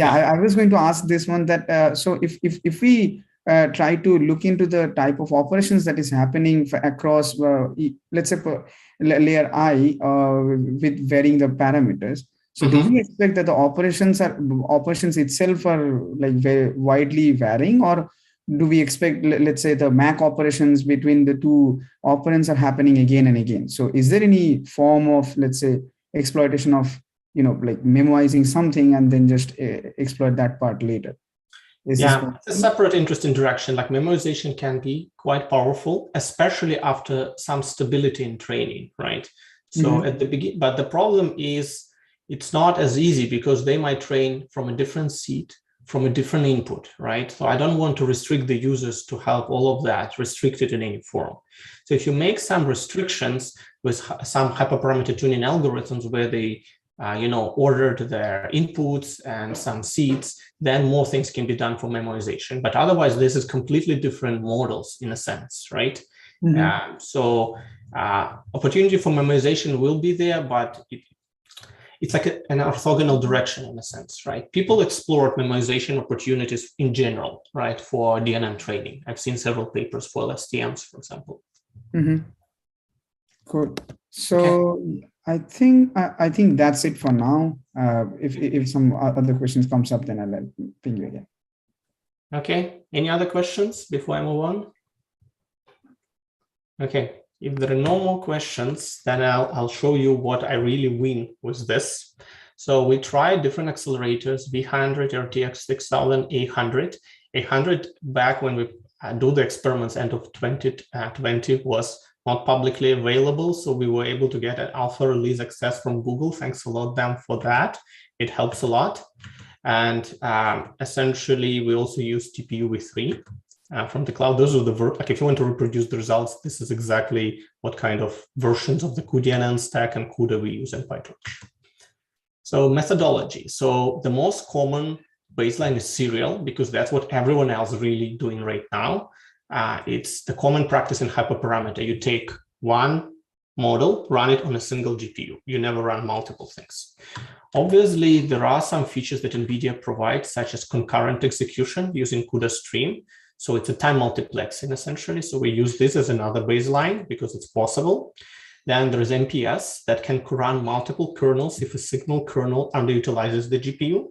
I was going to ask this one that, so if we try to look into the type of operations that is happening across, let's say, layer I with varying the parameters, so do we expect that the operations itself are like very widely varying, or do we expect, let's say, the MAC operations between the two operands are happening again and again? So is there any form of, let's say, exploitation of, like memoizing something and then just exploit that part later? It's a separate interesting direction. Like memoization can be quite powerful, especially after some stability in training, right? So at the beginning, but the problem is, it's not as easy because they might train from a different seed, from a different input, right? So I don't want to restrict the users to have all of that restricted in any form. So if you make some restrictions with some hyperparameter tuning algorithms where they, ordered their inputs and some seeds, then more things can be done for memoization. But otherwise, this is completely different models in a sense, right? So opportunity for memoization will be there, but it's like an orthogonal direction in a sense, right? People explore memoization opportunities in general, right? For DNN training. I've seen several papers for LSTMs, for example. Cool. So I think that's it for now. If some other questions comes up, then I'll ping you again. Okay. Any other questions before I move on? Okay. If there are no more questions, then I'll show you what I really win with this. So we tried different accelerators, V100, RTX 6000, 800. 800 back when we do the experiments end of 2020 was not publicly available. So we were able to get an alpha release access from Google. Thanks a lot them for that. It helps a lot. And essentially, we also use TPU v3. From the cloud. Those are like if you want to reproduce the results, this is exactly what kind of versions of the cuDNN stack and CUDA we use in PyTorch. So methodology. So the most common baseline is serial because that's what everyone else is really doing right now. It's the common practice in hyperparameter. You take one model, run it on a single GPU. You never run multiple things. Obviously, there are some features that NVIDIA provides, such as concurrent execution using CUDA stream. So it's a time multiplexing essentially. So we use this as another baseline because it's possible. Then there is MPS that can run multiple kernels if a signal kernel underutilizes the GPU.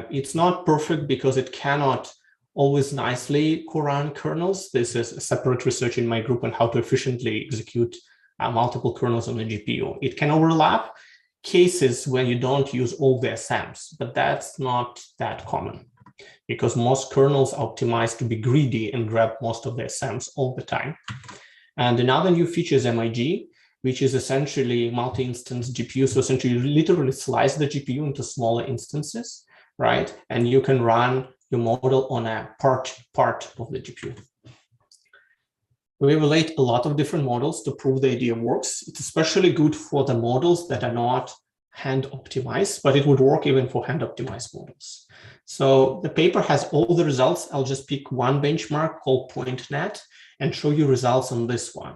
It's not perfect because it cannot always nicely co-run kernels. This is a separate research in my group on how to efficiently execute multiple kernels on the GPU. It can overlap cases where you don't use all the SMs, but that's not that common, because most kernels are optimized to be greedy and grab most of the SMs all the time. And another new feature is MIG, which is essentially multi-instance GPU. So essentially, you literally slice the GPU into smaller instances, right? And you can run your model on a part of the GPU. We evaluate a lot of different models to prove the idea works. It's especially good for the models that are not hand optimized, but it would work even for hand optimized models. So the paper has all the results. I'll just pick one benchmark called PointNet and show you results on this one.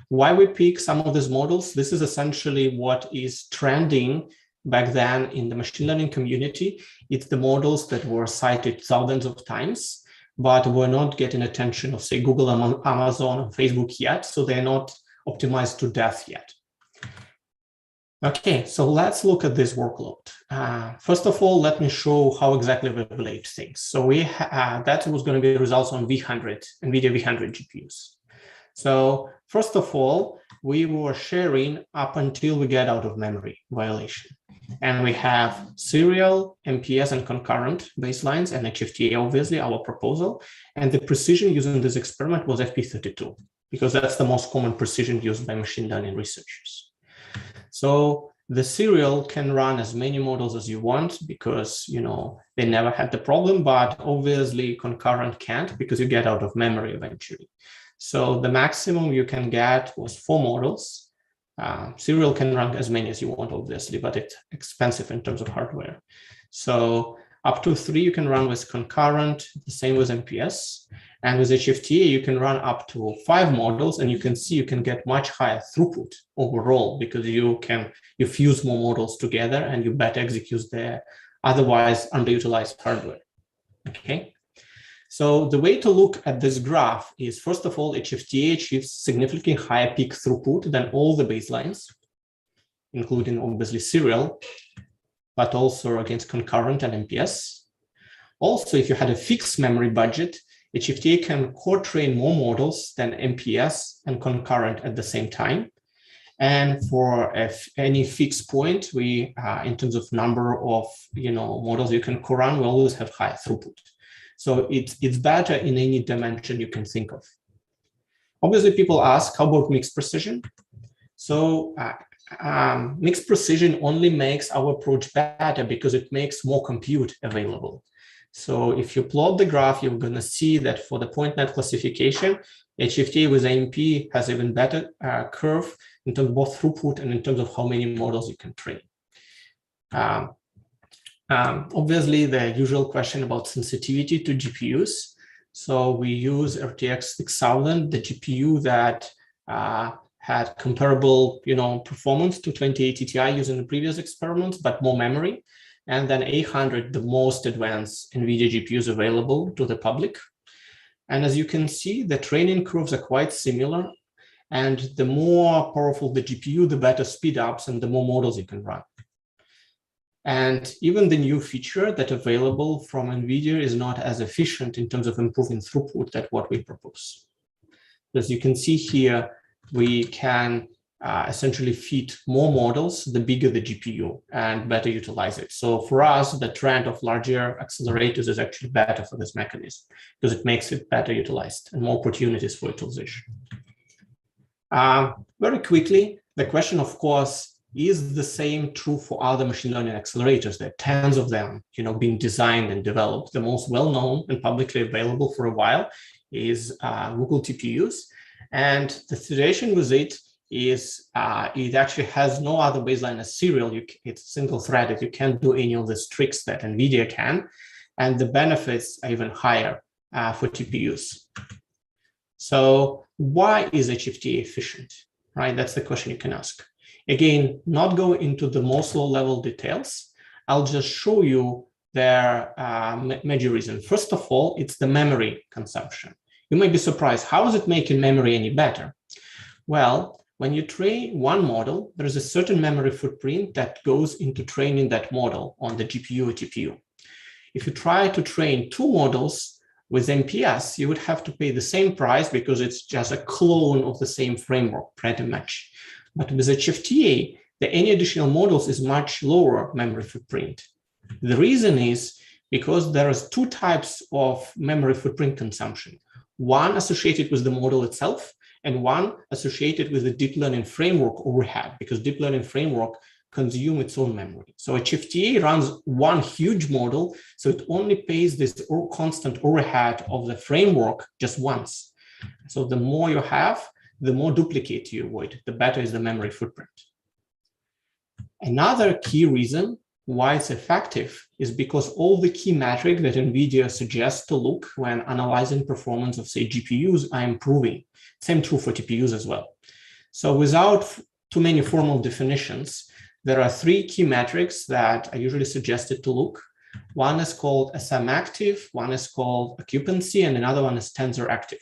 Why we pick some of these models? This is essentially what is trending back then in the machine learning community. It's the models that were cited thousands of times, but were not getting attention of, say, Google, Amazon, and Facebook yet, so they're not optimized to death yet. Okay, so let's look at this workload. First of all, let me show how exactly we evaluate things. So that was going to be the results on V100, NVIDIA V100 GPUs. So first of all, we were sharing up until we get out of memory violation. And we have serial, MPS, and concurrent baselines, and HFTA, obviously, our proposal. And the precision using this experiment was FP32, because that's the most common precision used by machine learning researchers. So the serial can run as many models as you want because, you know, they never had the problem, but obviously concurrent can't because you get out of memory eventually. So the maximum you can get was 4 models. Serial can run as many as you want, obviously, but it's expensive in terms of hardware. So up to 3 you can run with concurrent, the same with MPS. And with HFTA, you can run up to 5 models, and you can see you can get much higher throughput overall because you fuse more models together and you better execute their otherwise underutilized hardware. Okay. So the way to look at this graph is, first of all, HFTA achieves significantly higher peak throughput than all the baselines, including obviously serial, but also against concurrent and MPS. Also, if you had a fixed memory budget, HFTA can core-train more models than MPS and concurrent at the same time. And for any fixed point, we, in terms of number of models you can core-run, we always have high throughput. So it's better in any dimension you can think of. Obviously, people ask, how about mixed precision? So mixed precision only makes our approach better because it makes more compute available. So if you plot the graph, you're going to see that for the point net classification, HFTA with AMP has even better curve in terms of both throughput and in terms of how many models you can train. Obviously, the usual question about sensitivity to GPUs. So we use RTX 6000, the GPU that had comparable performance to 2080 Ti using the previous experiments, but more memory. And then 800, the most advanced NVIDIA GPUs available to the public. And as you can see, the training curves are quite similar. And the more powerful the GPU, the better speed ups and the more models you can run. And even the new feature that available from NVIDIA is not as efficient in terms of improving throughput than what we propose. As you can see here, we can essentially feed more models, the bigger the GPU, and better utilize it. So for us, the trend of larger accelerators is actually better for this mechanism because it makes it better utilized and more opportunities for utilization. Very quickly, the question, of course, is the same true for other machine learning accelerators? There are tons of them, being designed and developed. The most well-known and publicly available for a while is Google TPUs. And the situation with it is it actually has no other baseline as serial. It's single-threaded. You can't do any of the tricks that NVIDIA can. And the benefits are even higher for TPUs. So why is HFTA efficient? Right? That's the question you can ask. Again, not go into the most low-level details. I'll just show you their major reason. First of all, it's the memory consumption. You might be surprised, how is it making memory any better? Well, when you train one model, there is a certain memory footprint that goes into training that model on the GPU or TPU. If you try to train 2 models with MPS, you would have to pay the same price because it's just a clone of the same framework, pretty much. But with HFTA, any additional models is much lower memory footprint. The reason is because there is 2 types of memory footprint consumption. One associated with the model itself, and one associated with the deep learning framework overhead, because deep learning framework consume its own memory. So HFTA runs one huge model, so it only pays this constant overhead of the framework just once. So the more you have, the more duplicate you avoid, the better is the memory footprint. Another key reason why it's effective is because all the key metrics that NVIDIA suggests to look when analyzing performance of, say, GPUs are improving. Same true for TPUs as well. So without too many formal definitions, there are three key metrics that I usually suggested to look. One is called SM active, one is called occupancy, and another one is tensor active.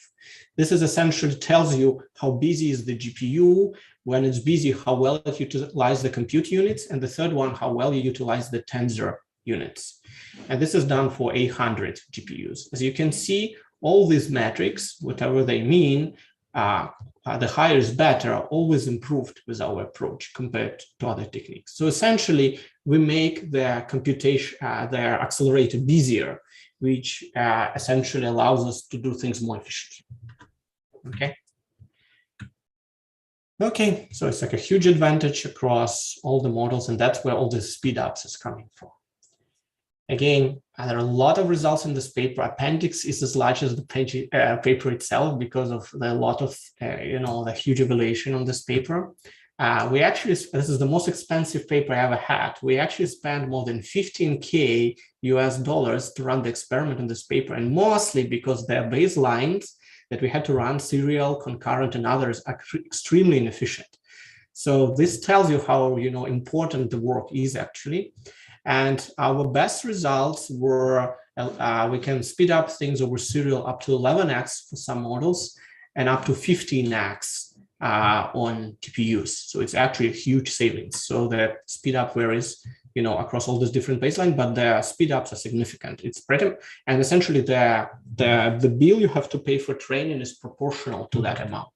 This is essentially tells you how busy is the GPU. When it's busy, how well it utilizes the compute units, and the third one, how well you utilize the tensor units. And this is done for 800 GPUs. As you can see, all these metrics, whatever they mean, the higher is better, are always improved with our approach compared to other techniques. So essentially, we make their computation, their accelerator busier, which essentially allows us to do things more efficiently. Okay. Okay, so it's like a huge advantage across all the models, and that's where all the speed ups is coming from. Again, there are a lot of results in this paper. Appendix is as large as the page, paper itself because of the lot of, the huge evaluation on this paper. We actually, this is the most expensive paper I ever had. We actually spent more than $15K US to run the experiment in this paper, and mostly because their baselines that we had to run, serial, concurrent, and others, are extremely inefficient. So this tells you how important the work is actually. And our best results were, we can speed up things over serial up to 11x for some models and up to 15x on TPUs. So it's actually a huge savings. So the speed up varies, across all these different baselines, but the speed ups are significant. It's pretty, and essentially the bill you have to pay for training is proportional to that amount.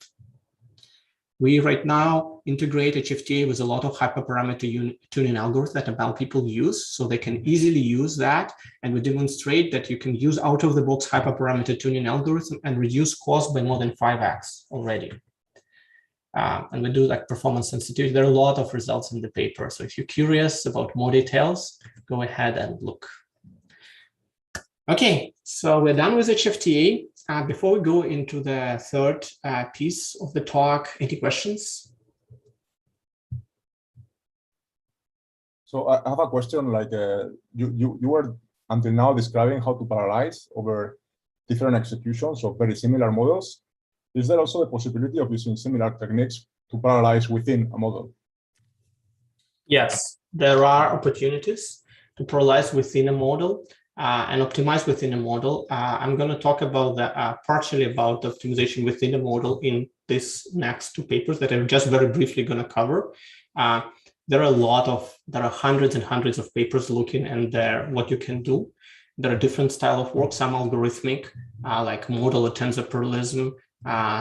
We right now integrate HFTA with a lot of hyperparameter tuning algorithms that ML people use, so they can easily use that. And we demonstrate that you can use out-of-the-box hyperparameter tuning algorithm and reduce cost by more than 5x already. And we do like performance sensitivity. There are a lot of results in the paper. So if you're curious about more details, go ahead and look. Okay, so we're done with HFTA. Before we go into the third piece of the talk, any questions? So I have a question. Like you were until now describing how to parallelize over different executions of very similar models. Is there also the possibility of using similar techniques to parallelize within a model? Yes, there are opportunities to parallelize within a model and optimize within a model. I'm going to talk about the partially about the optimization within a model in this next two papers that I'm just very briefly going to cover. There are hundreds and hundreds of papers looking at what you can do. There are different style of work, some algorithmic, like model or tensor parallelism,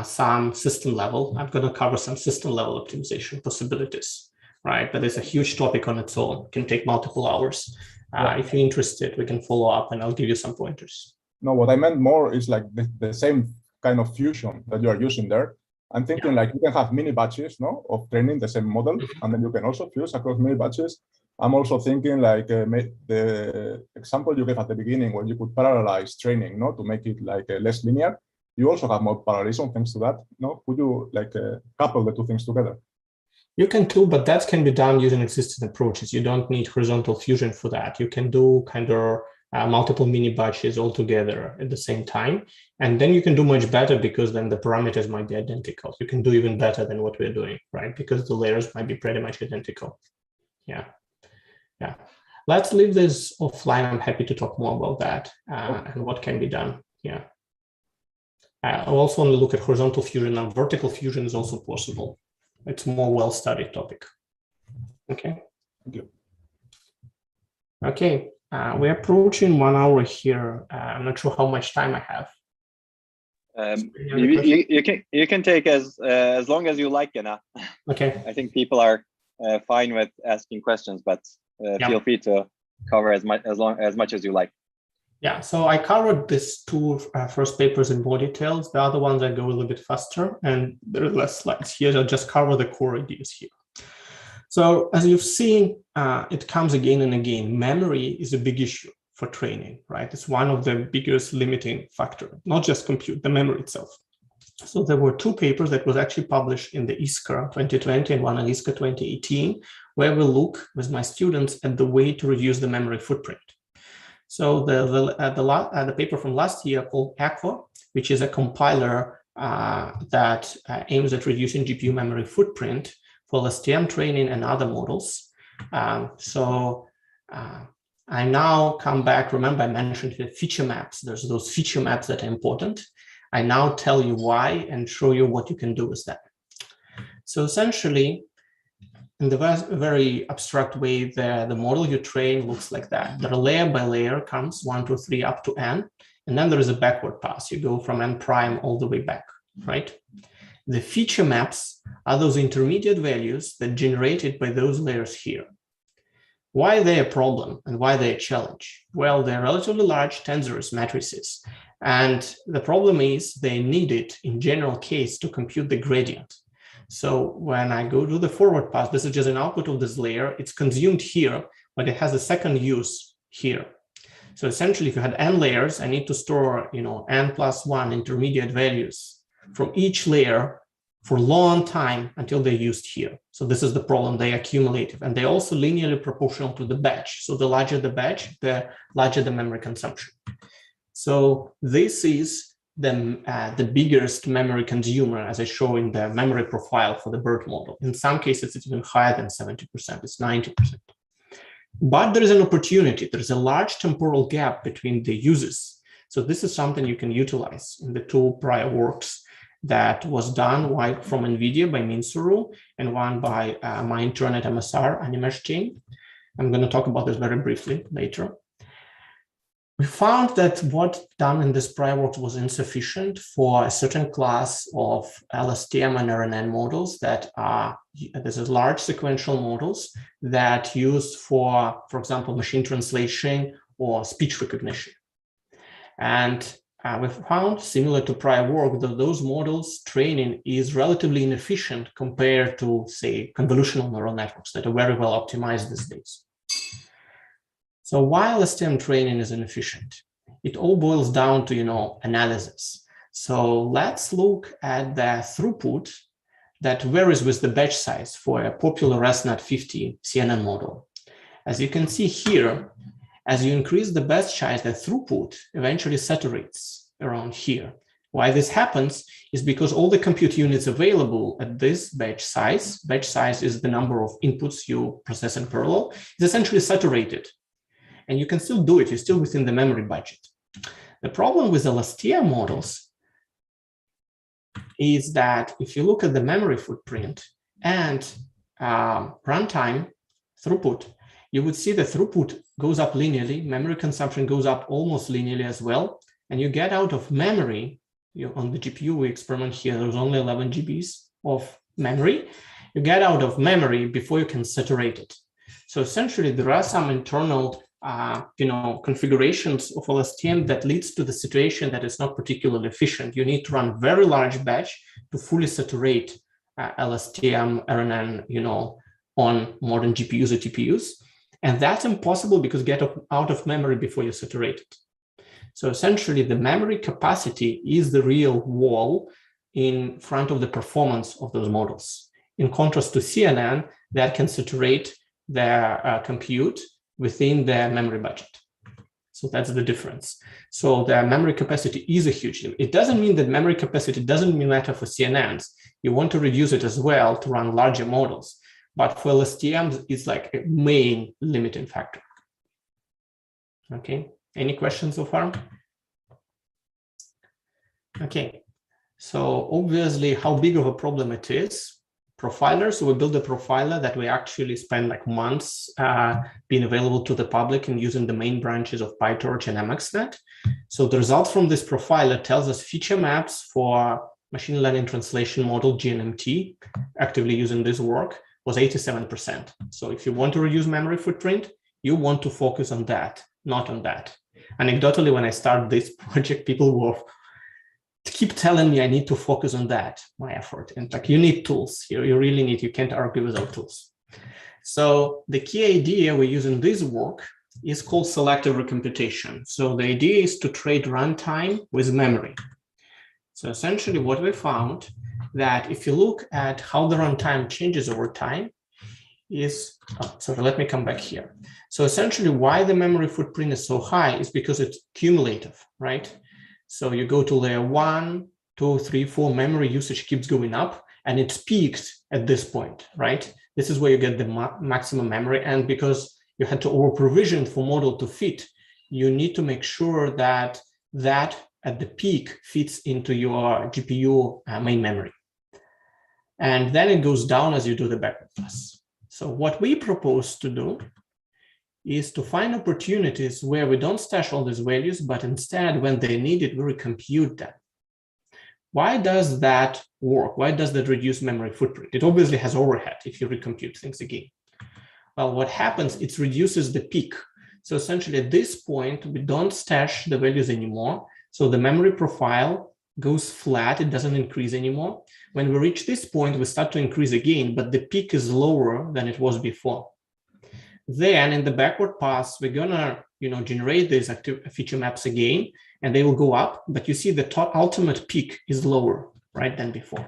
some system level. I'm going to cover some system level optimization possibilities, right? But it's a huge topic on its own. It can take multiple hours. If you're interested, we can follow up and I'll give you some pointers. No, what I meant more is like the same kind of fusion that you are using there. I'm thinking like you can have mini batches, of training the same model, and then you can also fuse across mini batches. I'm also thinking like the example you gave at the beginning where you could parallelize training, to make it like less linear. You also have more parallelism thanks to that. Could you like couple the two things together? You can too, but that can be done using existing approaches. You don't need horizontal fusion for that. You can do kind of multiple mini batches all together at the same time. And then you can do much better because then the parameters might be identical. You can do even better than what we're doing, right? Because the layers might be pretty much identical. Yeah. Let's leave this offline. I'm happy to talk more about that and what can be done. Yeah. I also want to look at horizontal fusion, and vertical fusion is also possible. It's a more well-studied topic. Okay. Thank you. Okay, we're approaching 1 hour here. I'm not sure how much time I have. You can take as long as you like, Gena. Okay. I think people are fine with asking questions, but feel free to cover as much as you like. Yeah, so I covered these two first papers in more details. The other ones I go a little bit faster, and there are less slides here. I'll just cover the core ideas here. So as you've seen, it comes again and again. Memory is a big issue for training, right? It's one of the biggest limiting factor, not just compute, the memory itself. So there were two papers that was actually published in the ISCA 2020 and one in ISCA 2018, where we look with my students at the way to reduce the memory footprint. So the paper from last year called Aqua, which is a compiler that aims at reducing GPU memory footprint for LSTM training and other models. I now come back. Remember, I mentioned the feature maps. There's those feature maps that are important. I now tell you why and show you what you can do with that. So essentially, in the very abstract way, the model you train looks like that. The layer by layer comes 1, 2, 3 up to n, and then there is a backward pass. You go from n prime all the way back, right? The feature maps are those intermediate values that generated by those layers here. Why are they a problem and why are they a challenge? Well, they're relatively large tensors matrices. And the problem is they need it in general case to compute the gradient. So when I go to the forward pass, this is just an output of this layer. It's consumed here, but it has a second use here. So essentially, if you had n layers, I need to store, n+1 intermediate values from each layer for a long time until they're used here. So this is the problem. They are cumulative, and they're also linearly proportional to the batch. So the larger the batch, the larger the memory consumption. So this is the biggest memory consumer, as I show in the memory profile for the BERT model. In some cases, it's even higher than 70%, it's 90%. But there is an opportunity. There is a large temporal gap between the uses. So this is something you can utilize in the two prior works that was done from NVIDIA by Minsuru and one by my intern at MSR, Animesh Jain. I'm going to talk about this very briefly later. We found that what done in this prior work was insufficient for a certain class of LSTM and RNN models that are, this is large sequential models that used for example, machine translation or speech recognition. And we found, similar to prior work, that those models training is relatively inefficient compared to, say, convolutional neural networks that are very well optimized these days. So why LSTM training is inefficient? It all boils down to, analysis. So let's look at the throughput that varies with the batch size for a popular ResNet-50 CNN model. As you can see here, as you increase the batch size, the throughput eventually saturates around here. Why this happens is because all the compute units available at this batch size is the number of inputs you process in parallel, is essentially saturated. And you can still do it, you're still within the memory budget. The problem with LSTM models is that if you look at the memory footprint and runtime throughput, you would see the throughput goes up linearly, memory consumption goes up almost linearly as well, and you get out of memory, on the GPU we experiment here, there's only 11 GBs of memory, you get out of memory before you can saturate it. So essentially there are some internal configurations of LSTM that leads to the situation that is not particularly efficient. You need to run very large batch to fully saturate LSTM, RNN, on modern GPUs or TPUs. And that's impossible because get out of memory before you saturate it. So essentially the memory capacity is the real wall in front of the performance of those models. In contrast to CNN that can saturate their compute within the memory budget. So that's the difference. So the memory capacity is a huge limit. It doesn't mean that memory capacity doesn't matter for CNNs. You want to reduce it as well to run larger models. But for LSTMs, it's like a main limiting factor. Okay, any questions so far? Okay, so obviously how big of a problem it is. Profilers, so we build a profiler that we actually spend like months being available to the public and using the main branches of PyTorch and MXNet. So the results from this profiler tells us feature maps for machine learning translation model GNMT, actively using this work, was 87%. So if you want to reduce memory footprint, you want to focus on that, not on that. Anecdotally, when I started this project, people were keep telling me I need to focus on that, my effort. And like, you need tools. You really need, you can't argue without tools. So the key idea we use in this work is called selective recomputation. So the idea is to trade runtime with memory. So essentially what we found that if you look at how the runtime changes over time is, let me come back here. So essentially why the memory footprint is so high is because it's cumulative, right? So you go to layer 1, 2, 3, 4 memory usage keeps going up, and it's peaked at this point, right? This is where you get the maximum memory, and because you had to over-provision for model to fit, you need to make sure that that at the peak fits into your GPU main memory. And then it goes down as you do the backward pass. So what we propose to do is to find opportunities where we don't stash all these values, but instead, when they need it, we recompute them. Why does that work? Why does that reduce memory footprint? It obviously has overhead if you recompute things again. Well, what happens, it reduces the peak. So essentially at this point, we don't stash the values anymore. So the memory profile goes flat, it doesn't increase anymore. When we reach this point, we start to increase again, but the peak is lower than it was before. Then in the backward pass, we're gonna generate these active feature maps again, and they will go up, but you see the ultimate peak is lower, right, than before.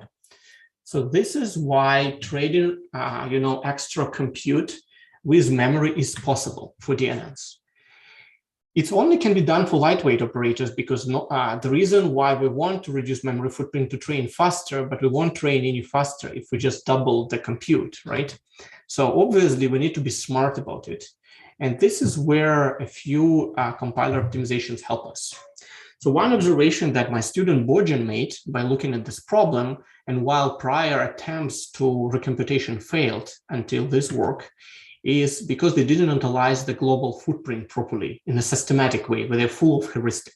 So this is why trading extra compute with memory is possible for DNNs. It only can be done for lightweight operators because the reason why we want to reduce memory footprint to train faster, but we won't train any faster if we just double the compute, right? So obviously we need to be smart about it. And this is where a few compiler optimizations help us. So one observation that my student Borjan made by looking at this problem, and while prior attempts to recomputation failed until this work, is because they didn't analyze the global footprint properly in a systematic way, where they're full of heuristic.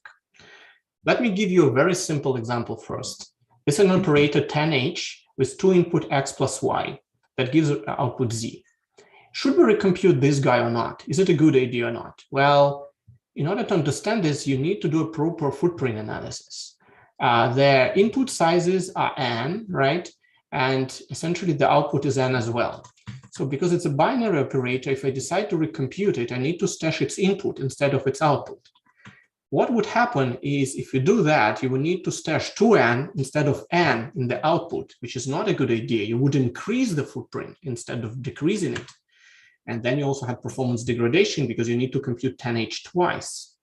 Let me give you a very simple example first. It's an operator 10H with 2 input x plus y that gives output z. Should we recompute this guy or not? Is it a good idea or not? Well, in order to understand this, you need to do a proper footprint analysis. Their input sizes are n, right? And essentially the output is n as well. So because it's a binary operator, if I decide to recompute it, I need to stash its input instead of its output. What would happen is if you do that, you will need to stash 2n instead of n in the output, which is not a good idea. You would increase the footprint instead of decreasing it. And then you also have performance degradation because you need to compute 10H twice.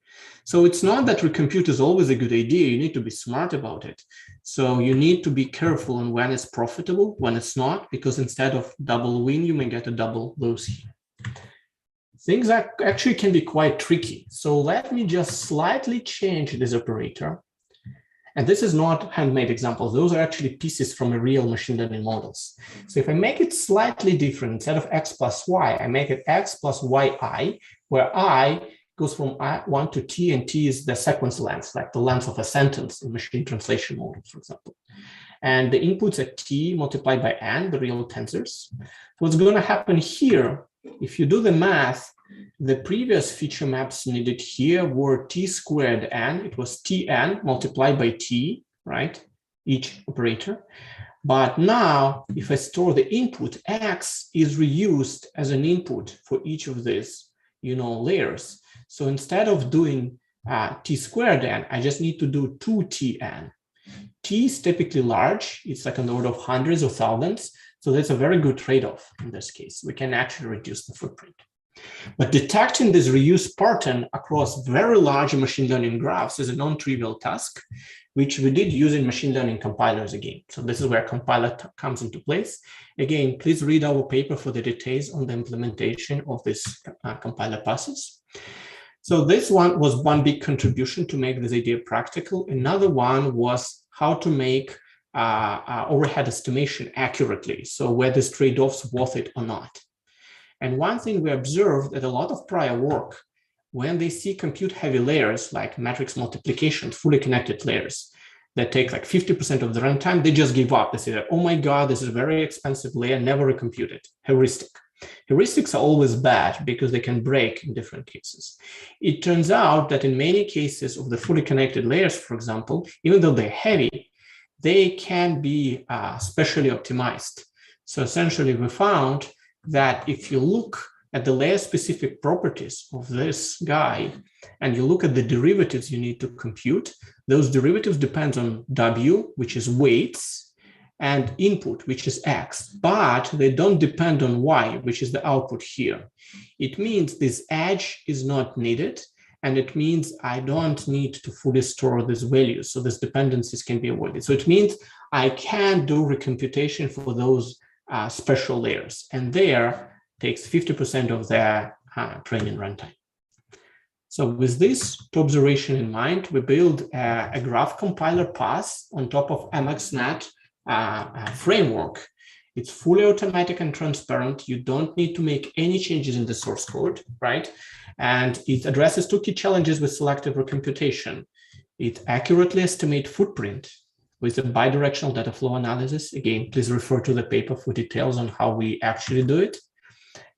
So it's not that recompute is always a good idea. You need to be smart about it. So you need to be careful on when it's profitable, when it's not, because instead of double win, you may get a double lose here. Things actually can be quite tricky. So let me just slightly change this operator. And this is not handmade examples. Those are actually pieces from a real machine learning models. So if I make it slightly different, instead of x plus y, I make it x plus yi, where I goes from 1 to t, and t is the sequence length, like the length of a sentence in machine translation models, for example. And the inputs are t multiplied by n, the real tensors. What's going to happen here, if you do the math, the previous feature maps needed here were t squared n. It was tn multiplied by t, right? Each operator. But now, if I store the input, x is reused as an input for each of these, layers. So instead of doing t squared n, I just need to do 2tn. T is typically large. It's like on the order of hundreds or thousands. So that's a very good trade-off in this case. We can actually reduce the footprint. But detecting this reuse pattern across very large machine learning graphs is a non-trivial task, which we did using machine learning compilers again. So this is where compiler comes into place. Again, please read our paper for the details on the implementation of this compiler passes. So this one was one big contribution to make this idea practical. Another one was how to make overhead estimation accurately. So were these trade-offs worth it or not? And one thing we observed that a lot of prior work, when they see compute heavy layers like matrix multiplication, fully connected layers that take like 50% of the runtime, they just give up. They say, oh my God, this is a very expensive layer, never recompute it. Heuristic. Heuristics are always bad because they can break in different cases. It turns out that in many cases of the fully connected layers, for example, even though they're heavy, they can be specially optimized. So essentially we found that if you look at the layer-specific properties of this guy, and you look at the derivatives you need to compute, those derivatives depend on W, which is weights, and input, which is X, but they don't depend on Y, which is the output here. It means this edge is not needed, and it means I don't need to fully store these values. So these dependencies can be avoided. So it means I can do recomputation for those special layers, and there takes 50% of their training runtime. So with this two observation in mind, we build a graph compiler pass on top of MXNet framework. It's fully automatic and transparent. You don't need to make any changes in the source code, right? And it addresses two key challenges with selective recomputation. It accurately estimates footprint with a bidirectional data flow analysis. Again, please refer to the paper for details on how we actually do it.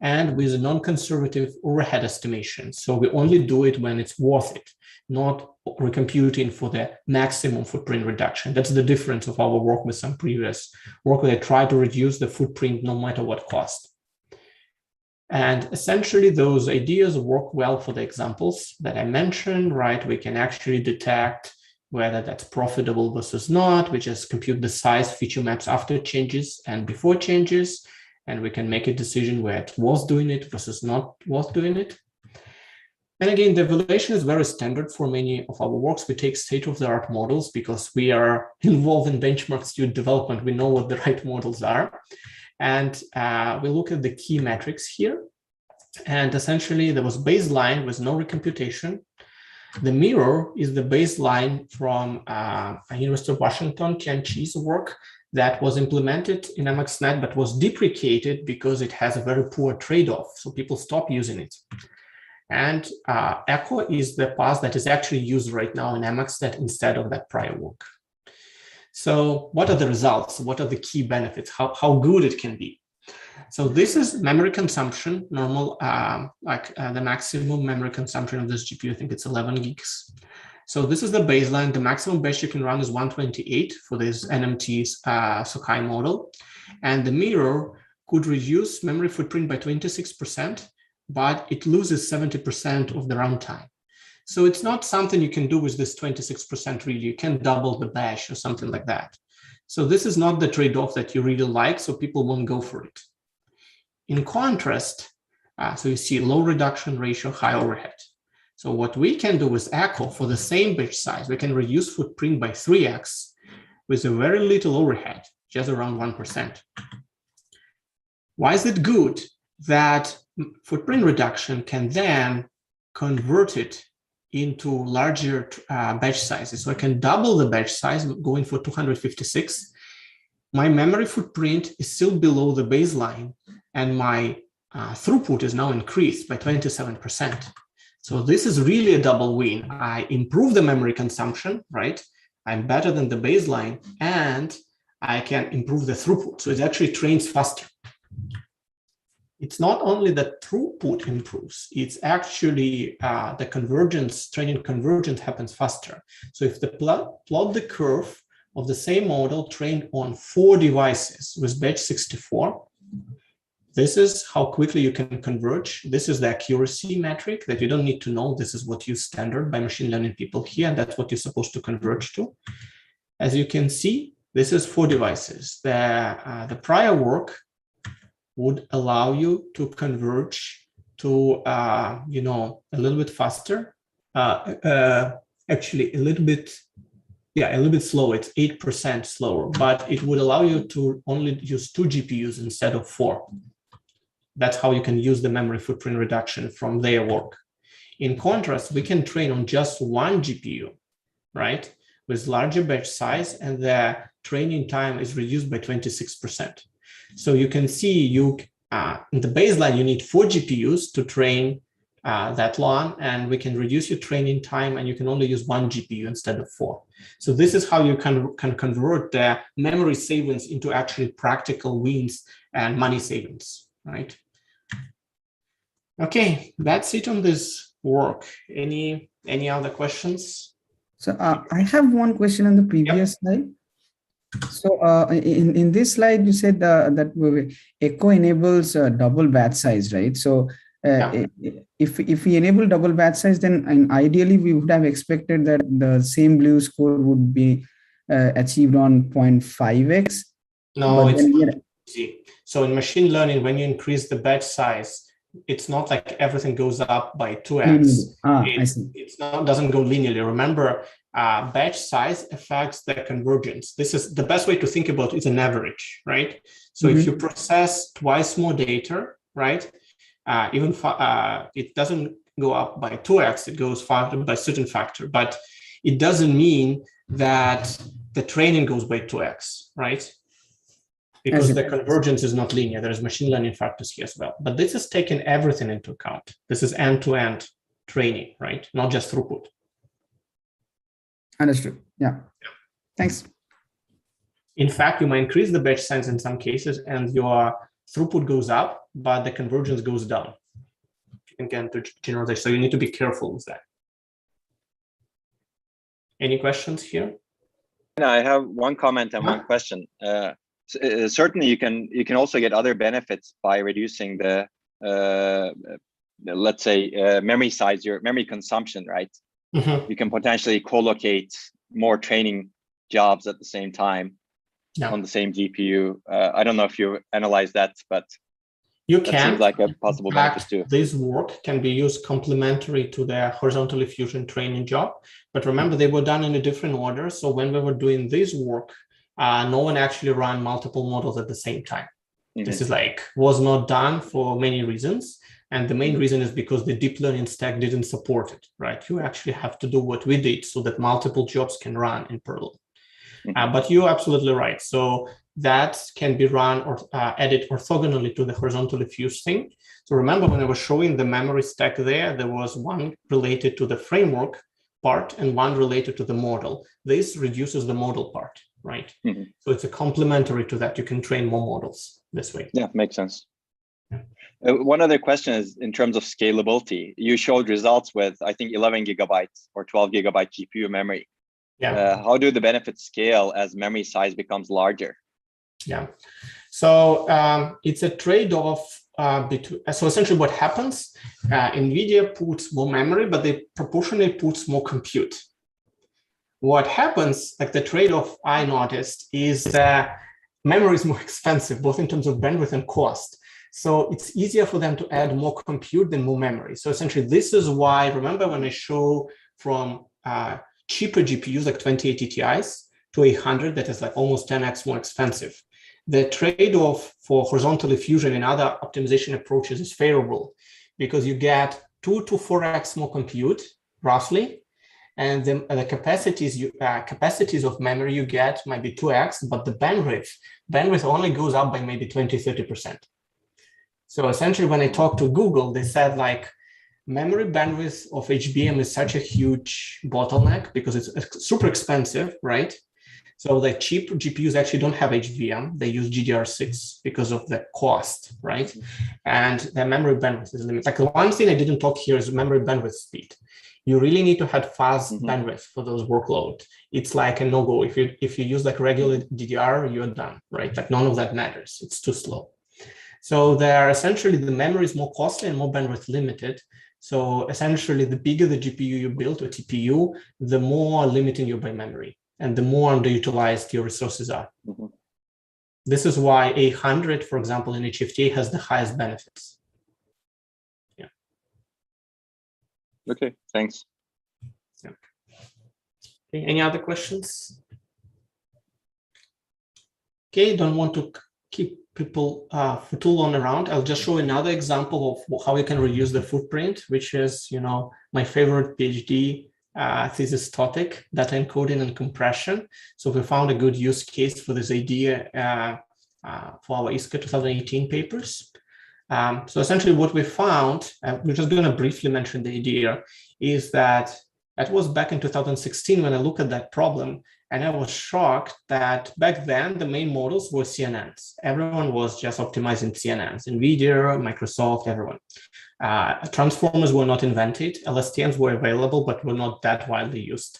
And with a non-conservative overhead estimation. So we only do it when it's worth it, not recomputing for the maximum footprint reduction. That's the difference of our work with some previous work where they try to reduce the footprint no matter what cost. And essentially those ideas work well for the examples that I mentioned, right? We can actually detect whether that's profitable versus not. We just compute the size feature maps after changes and before changes. And we can make a decision where it was doing it versus not was doing it. And again, the evaluation is very standard for many of our works. We take state-of-the-art models because we are involved in benchmark student development. We know what the right models are. And we look at the key metrics here. And essentially, there was baseline with no recomputation. The mirror is the baseline from University of Washington, Tianqi's work that was implemented in MXNet, but was deprecated because it has a very poor trade-off. So people stop using it. And Echo is the path that is actually used right now in MXNet instead of that prior work. So what are the results? What are the key benefits? How good it can be? So this is memory consumption, normal, the maximum memory consumption of this GPU, I think it's 11 gigs. So this is the baseline. The maximum batch you can run is 128 for this NMT Sokai model. And the mirror could reduce memory footprint by 26%, but it loses 70% of the runtime. So it's not something you can do with this 26% really. You can double the batch or something like that. So this is not the trade-off that you really like, so people won't go for it. In contrast, so you see low reduction ratio, high overhead. So what we can do with Echo for the same batch size, we can reduce footprint by 3x with a very little overhead, just around 1%. Why is it good? That footprint reduction can then convert it into larger batch sizes. So I can double the batch size going for 256. My memory footprint is still below the baseline, and my throughput is now increased by 27%. So this is really a double win. I improve the memory consumption, right? I'm better than the baseline, and I can improve the throughput. So it actually trains faster. It's not only that throughput improves, it's actually the convergence, training convergence happens faster. So if the plot the curve of the same model trained on 4 devices with batch 64, this is how quickly you can converge. This is the accuracy metric that you don't need to know. This is what you standard by machine learning people here, and that's what you're supposed to converge to. As you can see, this is 4 devices. The prior work would allow you to converge to, a little bit faster. Actually, a little bit slower. It's 8% slower, but it would allow you to only use 2 GPUs instead of 4. That's how you can use the memory footprint reduction from their work. In contrast, we can train on just 1 GPU, right? With larger batch size, and the training time is reduced by 26%. So you can see in the baseline, you need 4 GPUs to train that long, and we can reduce your training time, and you can only use 1 GPU instead of 4. So this is how you can convert the memory savings into actually practical wins and money savings, right? Okay, that's it on this work. Any other questions? So I have one question on the previous slide. So in this slide, you said that Echo enables double batch size, right? So if we enable double batch size, then ideally we would have expected that the same blue score would be achieved on 0.5x. No, it's not easy. So in machine learning, when you increase the batch size, it's not like everything goes up by 2x. I see. Doesn't go linearly. Remember, batch size affects the convergence. This is the best way to think about it, is an average, right? So if you process twice more data, right, it doesn't go up by 2x, it goes by a certain factor, but it doesn't mean that the training goes by 2x, right? Because the convergence is not linear. There's machine learning factors here as well. But this is taking everything into account. This is end-to-end training, right? Not just throughput. Understood. Yeah. Thanks. In fact, you might increase the batch size in some cases and your throughput goes up, but the convergence goes down. Again, to generalization. So you need to be careful with that. Any questions here? I have one comment and one question. Certainly, you can also get other benefits by reducing the let's say memory size, your memory consumption, right? You can potentially co-locate more training jobs at the same time on the same GPU. I don't know if you analyze that, but you that can. Seems like a possible benefit too. This work can be used complementary to the horizontal diffusion training job. But remember, they were done in a different order. So when we were doing this work, no one actually ran multiple models at the same time. This is was not done for many reasons. And the main reason is because the deep learning stack didn't support it, right? You actually have to do what we did so that multiple jobs can run in parallel. But you're absolutely right. So that can be run or added orthogonally to the horizontal diffuse thing. So remember when I was showing the memory stack there was one related to the framework part and one related to the model. This reduces the model part, right? So it's a complementary to that. You can train more models this way. Yeah, makes sense. One other question is in terms of scalability. You showed results with, I think, 11 gigabytes or 12 gigabyte GPU memory. How do the benefits scale as memory size becomes larger? So it's a trade-off between. So essentially, what happens? NVIDIA puts more memory, but they proportionally puts more compute. What happens, like the trade-off I noticed, is that memory is more expensive, both in terms of bandwidth and cost. So it's easier for them to add more compute than more memory. So essentially, this is why, remember when I show from cheaper GPUs like 2080 Ti's to 800 that is like almost 10x more expensive. The trade-off for horizontal diffusion and other optimization approaches is favorable because you get 2 to 4x more compute, roughly, and the capacities of memory you get might be 2x, but the bandwidth only goes up by maybe 20-30%. So essentially, when I talked to Google, they said like memory bandwidth of HBM is such a huge bottleneck because it's super expensive, right? So the cheap GPUs actually don't have HBM. They use GDDR6 because of the cost, right? And the memory bandwidth is limited. Like the one thing I didn't talk here is memory bandwidth speed. You really need to have fast bandwidth for those workloads. It's like a no-go. If you use like regular DDR, you're done, right? Like none of that matters. It's too slow. So they're essentially the memory is more costly and more bandwidth limited. So essentially, the bigger the GPU you build or TPU, the more limiting you by memory and the more underutilized your resources are. This is why 800, for example, in HFTA has the highest benefits. Okay, thanks. Okay, any other questions? Okay, don't want to keep people for too long around. I'll just show another example of how you can reduce the footprint, which is, my favorite PhD thesis topic, data encoding and compression. So we found a good use case for this idea for our ISCA 2018 papers. So essentially what we found, we're just going to briefly mention the idea, is that it was back in 2016 when I looked at that problem, and I was shocked that back then the main models were CNNs. Everyone was just optimizing CNNs, NVIDIA, Microsoft, everyone. Transformers were not invented. LSTMs were available, but were not that widely used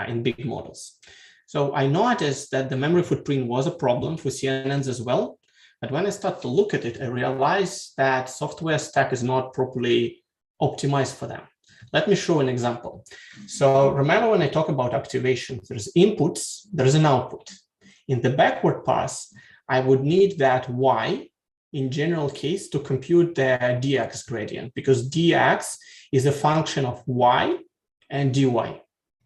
in big models. So I noticed that the memory footprint was a problem for CNNs as well. But when I started to look at it, I realized that software stack is not properly optimized for them. Let me show an example. So remember when I talk about activation, there's inputs, there's an output. In the backward pass, I would need that Y in general case to compute the dx gradient, because dx is a function of y and dy,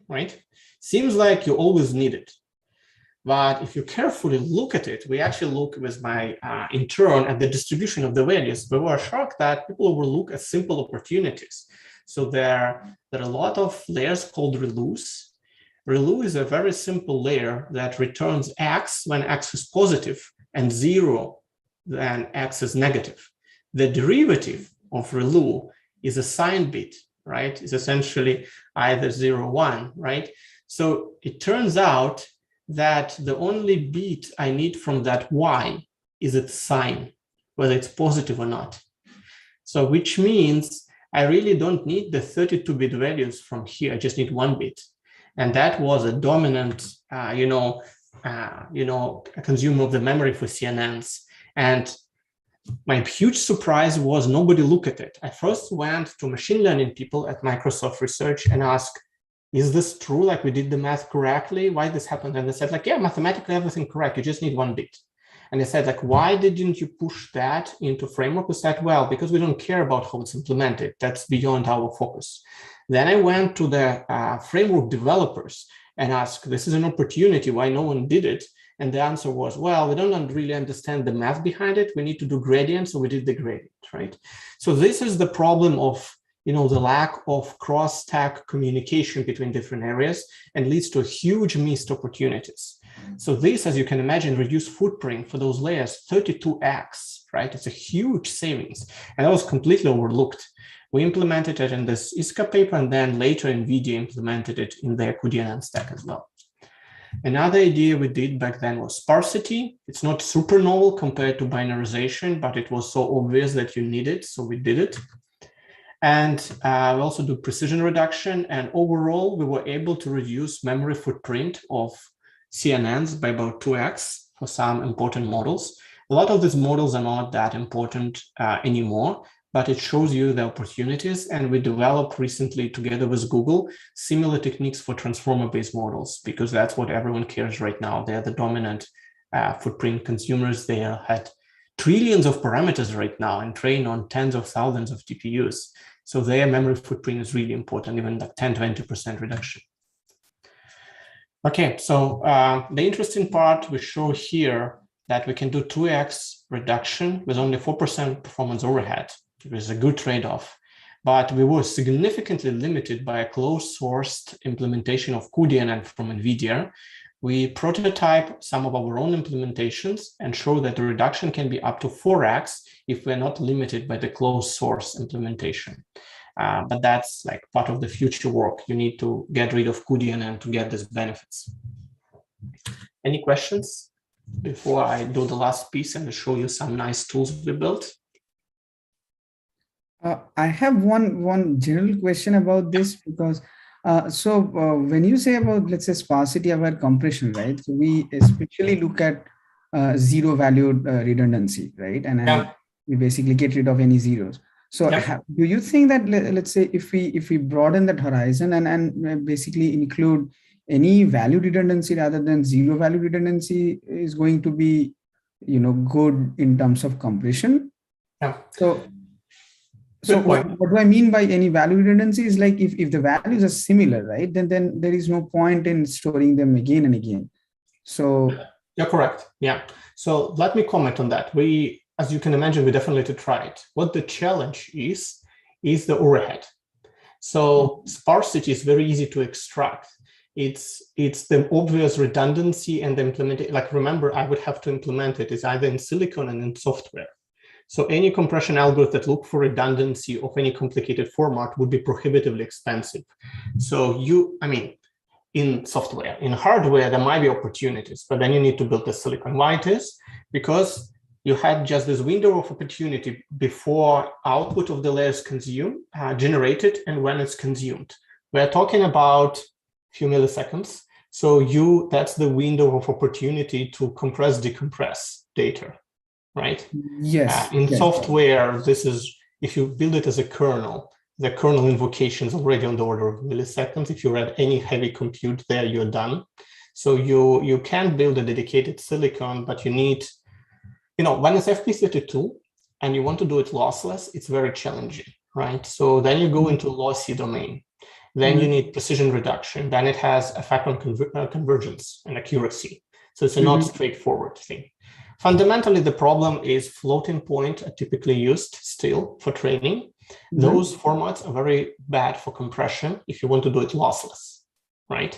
right? Seems like you always need it. But if you carefully look at it, we actually look with my intern at the distribution of the values. We were shocked that people overlook as simple opportunities. So there are a lot of layers called Relus. Relu is a very simple layer that returns x when x is positive and 0 when x is negative. The derivative of Relu is a sign bit, right? It's essentially either 0 or 1, right? So it turns out that the only bit I need from that y is its sign, whether it's positive or not. So which means I really don't need the 32-bit values from here. I just need 1 bit. And that was a dominant, consumer of the memory for CNNs. And my huge surprise was nobody looked at it. I first went to machine learning people at Microsoft Research and asked, is this true? Like we did the math correctly? Why this happened? And they said like, yeah, mathematically everything correct. You just need 1 bit. And they said like, why didn't you push that into framework? We said, well, because we don't care about how it's implemented. That's beyond our focus. Then I went to the framework developers and asked, this is an opportunity, why no one did it? And the answer was, well, we don't really understand the math behind it. We need to do gradients, so we did the gradient, right? So this is the problem of the lack of cross-stack communication between different areas and leads to huge missed opportunities. So this, as you can imagine, reduced footprint for those layers 32x, right? It's a huge savings, and that was completely overlooked. We implemented it in this ISCA paper, and then later NVIDIA implemented it in their DNN stack as well. Another idea we did back then was sparsity. It's not super novel compared to binarization, but it was so obvious that you need it, so we did it. And we also do precision reduction, and overall we were able to reduce memory footprint of CNNs by about 2x for some important models. A lot of these models are not that important anymore, but it shows you the opportunities. And we developed recently together with Google similar techniques for transformer-based models, because that's what everyone cares right now. They're the dominant footprint consumers. They had trillions of parameters right now and train on tens of thousands of TPUs. So their memory footprint is really important, even like 10-20% reduction. Okay, so the interesting part we show here that we can do 2x reduction with only 4% performance overhead. It was a good trade-off, but we were significantly limited by a closed-sourced implementation of cuDNN from NVIDIA. We prototype some of our own implementations and show that the reduction can be up to 4x if we're not limited by the closed source implementation. But that's like part of the future work. You need to get rid of cuDNN to get these benefits. Any questions before I do the last piece and show you some nice tools we built? I have one general question about this, because when you say about, let's say, sparsity aware compression, right? So we especially look at zero valued redundancy, right? And we basically get rid of any zeros. So do you think that, let's say, if we broaden that horizon and basically include any value redundancy rather than zero value redundancy is going to be, good in terms of compression? Yeah. So what do I mean by any value redundancy is like if the values are similar, right, then there is no point in storing them again and again. So you're correct. Yeah. So let me comment on that. As you can imagine, we definitely try it. What the challenge is the overhead. So sparsity is very easy to extract. It's the obvious redundancy and the implementation. Like, remember, I would have to implement it is either in silicon and in software. So any compression algorithm that look for redundancy of any complicated format would be prohibitively expensive. So in software, in hardware, there might be opportunities, but then you need to build the silicon. Why it is? Because you had just this window of opportunity before output of the layers generated and when it's consumed. We're talking about a few milliseconds. So that's the window of opportunity to compress, decompress data. Right? Yes. In software, this is, if you build it as a kernel, the kernel invocation is already on the order of milliseconds. If you add any heavy compute there, you're done. So you can build a dedicated silicon, but you need when it's FP32 and you want to do it lossless, it's very challenging, right? So then you go into lossy domain. Then you need precision reduction. Then it has effect on convergence and accuracy. So it's a not straightforward thing. Fundamentally, the problem is floating point are typically used still for training. Those formats are very bad for compression if you want to do it lossless, right?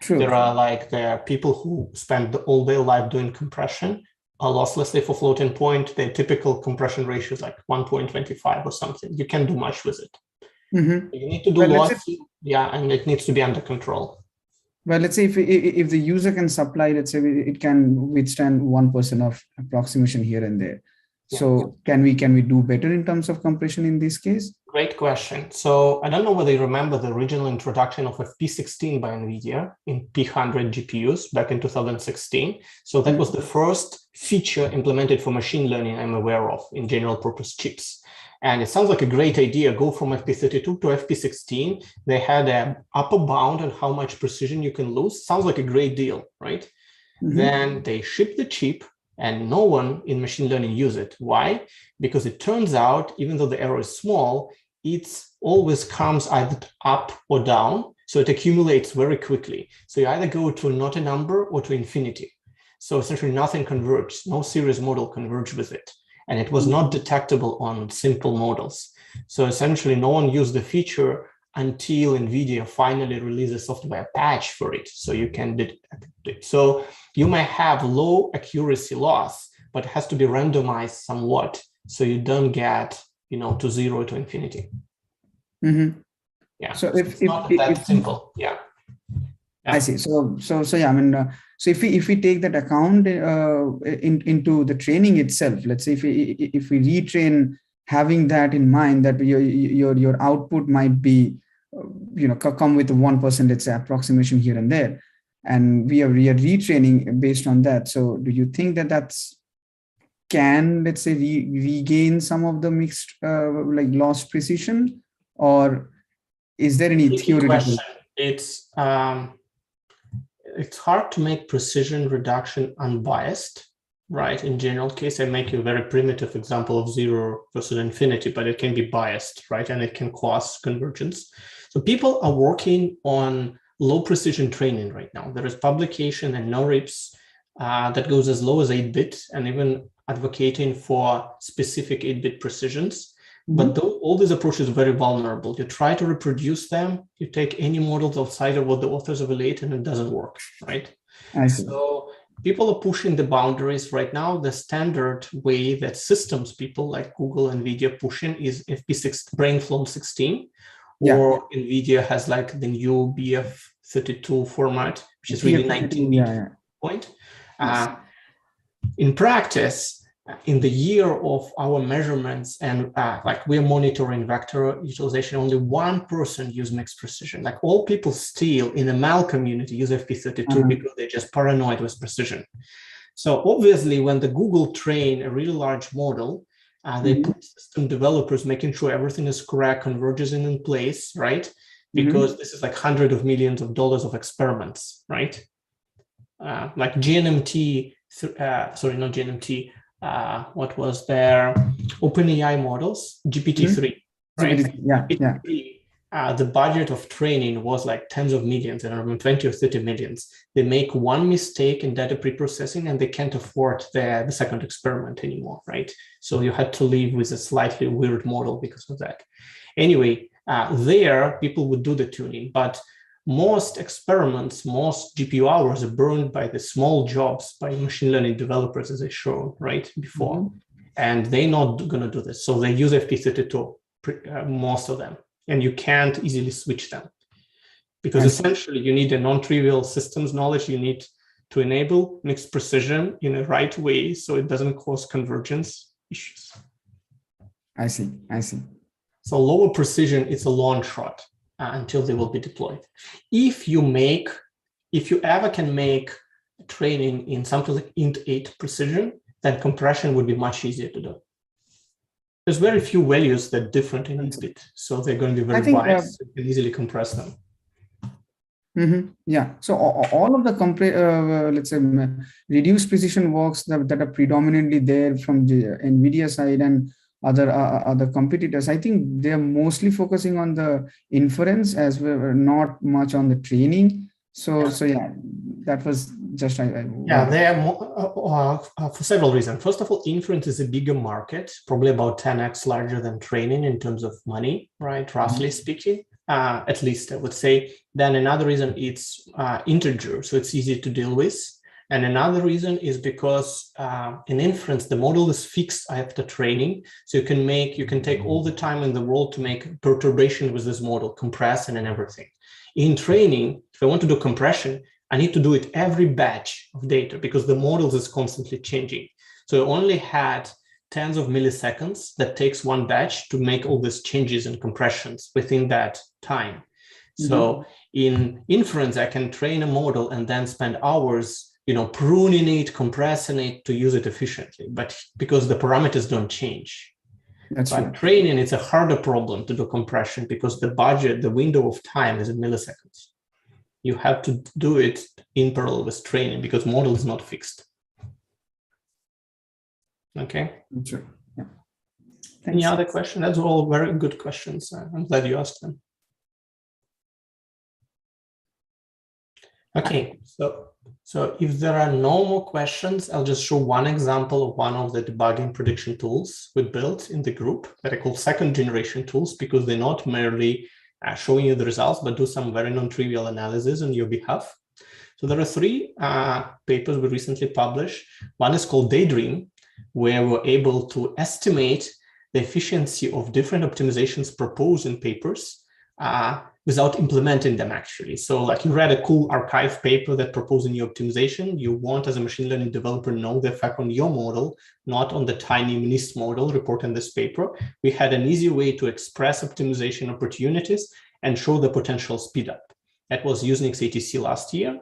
True. There are people who spend all their life doing compression losslessly for floating point. Their typical compression ratio is like 1.25 or something. You can't do much with it. You need to do lossy, and it needs to be under control. Well, let's say if the user can supply, let's say it can withstand 1% of approximation here and there. So can we do better in terms of compression in this case? Great question. So I don't know whether you remember the original introduction of FP16 by NVIDIA in P100 GPUs back in 2016. So that was the first feature implemented for machine learning I'm aware of in general purpose chips. And it sounds like a great idea, go from FP32 to FP16. They had an upper bound on how much precision you can lose. Sounds like a great deal, right? Then they shipped the chip and no one in machine learning use it. Why? Because it turns out, even though the error is small, it always comes either up or down. So it accumulates very quickly. So you either go to not a number or to infinity. So essentially nothing converges, no series model converge with it. And it was not detectable on simple models. So essentially no one used the feature until NVIDIA finally released a software patch for it. So you can detect it. So you may have low accuracy loss, but it has to be randomized somewhat. So you don't get, to 0 to infinity. Yeah. So it's not that simple. Yeah. I see. So yeah, I mean, so if we take that account into the training itself, let's say if we retrain having that in mind, that your output might be, come with 1%, let's say approximation here and there, and we are retraining based on that. So do you think that can, let's say, regain some of the mixed lost precision, or is there any theoretical? It's hard to make precision reduction unbiased, right? In general case, I make you a very primitive example of 0 versus infinity, but it can be biased, right? And it can cause convergence. So people are working on low precision training right now. There is publication and NeurIPS that goes as low as 8-bit and even advocating for specific 8-bit precisions. But all these approaches are very vulnerable. You try to reproduce them, you take any models outside of what the authors have related, and it doesn't work, right? I see. So people are pushing the boundaries right now. The standard way that systems people like Google, NVIDIA pushing is FP6 BrainFlow 16, or NVIDIA has like the new BF32 format, which is really 19-bit point. In practice, in the year of our measurements and we're monitoring vector utilization, only one person used mixed precision. Like all people still in the ML community use FP32 because they're just paranoid with precision. So obviously when the Google train a really large model, they put system developers making sure everything is correct, converges in place, right? Because this is like hundreds of millions of dollars of experiments, right? Like GNMT, sorry, not GNMT, what was their OpenAI models, GPT-3, right? GPT-3, the budget of training was like tens of millions, and around 20 or 30 millions. They make one mistake in data preprocessing and they can't afford the second experiment anymore, right? So you had to live with a slightly weird model because of that. Anyway, there people would do the tuning, but most experiments, most GPU hours are burned by the small jobs by machine learning developers, as I showed right before. And they're not going to do this. So they use FP32, most of them, and you can't easily switch them because essentially you need a non-trivial systems knowledge. You need to enable mixed precision in a right way so it doesn't cause convergence issues. I see. So lower precision, it's a long shot. Until they will be deployed. If you ever can make training in something like int8 precision, then compression would be much easier to do. There's very few values that are different in 8-bit, so they're going to be very biased. So you can easily compress them. Yeah. So all of the let's say reduced precision works that are predominantly there from the NVIDIA side and other competitors, I think they're mostly focusing on the inference as well, not much on the training. So yeah, that was just yeah, they are for several reasons. First of all, inference is a bigger market, probably about 10x larger than training in terms of money, right? Roughly speaking, at least I would say. Then another reason, it's integer, so it's easy to deal with. And another reason is because in inference, the model is fixed after training. So you can take all the time in the world to make perturbation with this model, compress and everything. In training, if I want to do compression, I need to do it every batch of data because the models is constantly changing. So I only had tens of milliseconds that takes one batch to make all these changes and compressions within that time. So in inference, I can train a model and then spend hours pruning it, compressing it to use it efficiently, but because the parameters don't change. But right. Training, it's a harder problem to do compression because the window of time is in milliseconds. You have to do it in parallel with training because model is not fixed. Okay. Sure. Yeah. Any other question? That's all very good questions. I'm glad you asked them. Okay, so if there are no more questions, I'll just show one example of one of the debugging prediction tools we built in the group that I call second generation tools because they're not merely showing you the results, but do some very non-trivial analysis on your behalf. So there are three papers we recently published. One is called Daydream, where we're able to estimate the efficiency of different optimizations proposed in papers without implementing them actually. So like you read a cool archive paper that proposed a new optimization, you want as a machine learning developer know the effect on your model, not on the tiny NIST model reported in this paper. We had an easy way to express optimization opportunities and show the potential speed up. That was Unix ATC last year.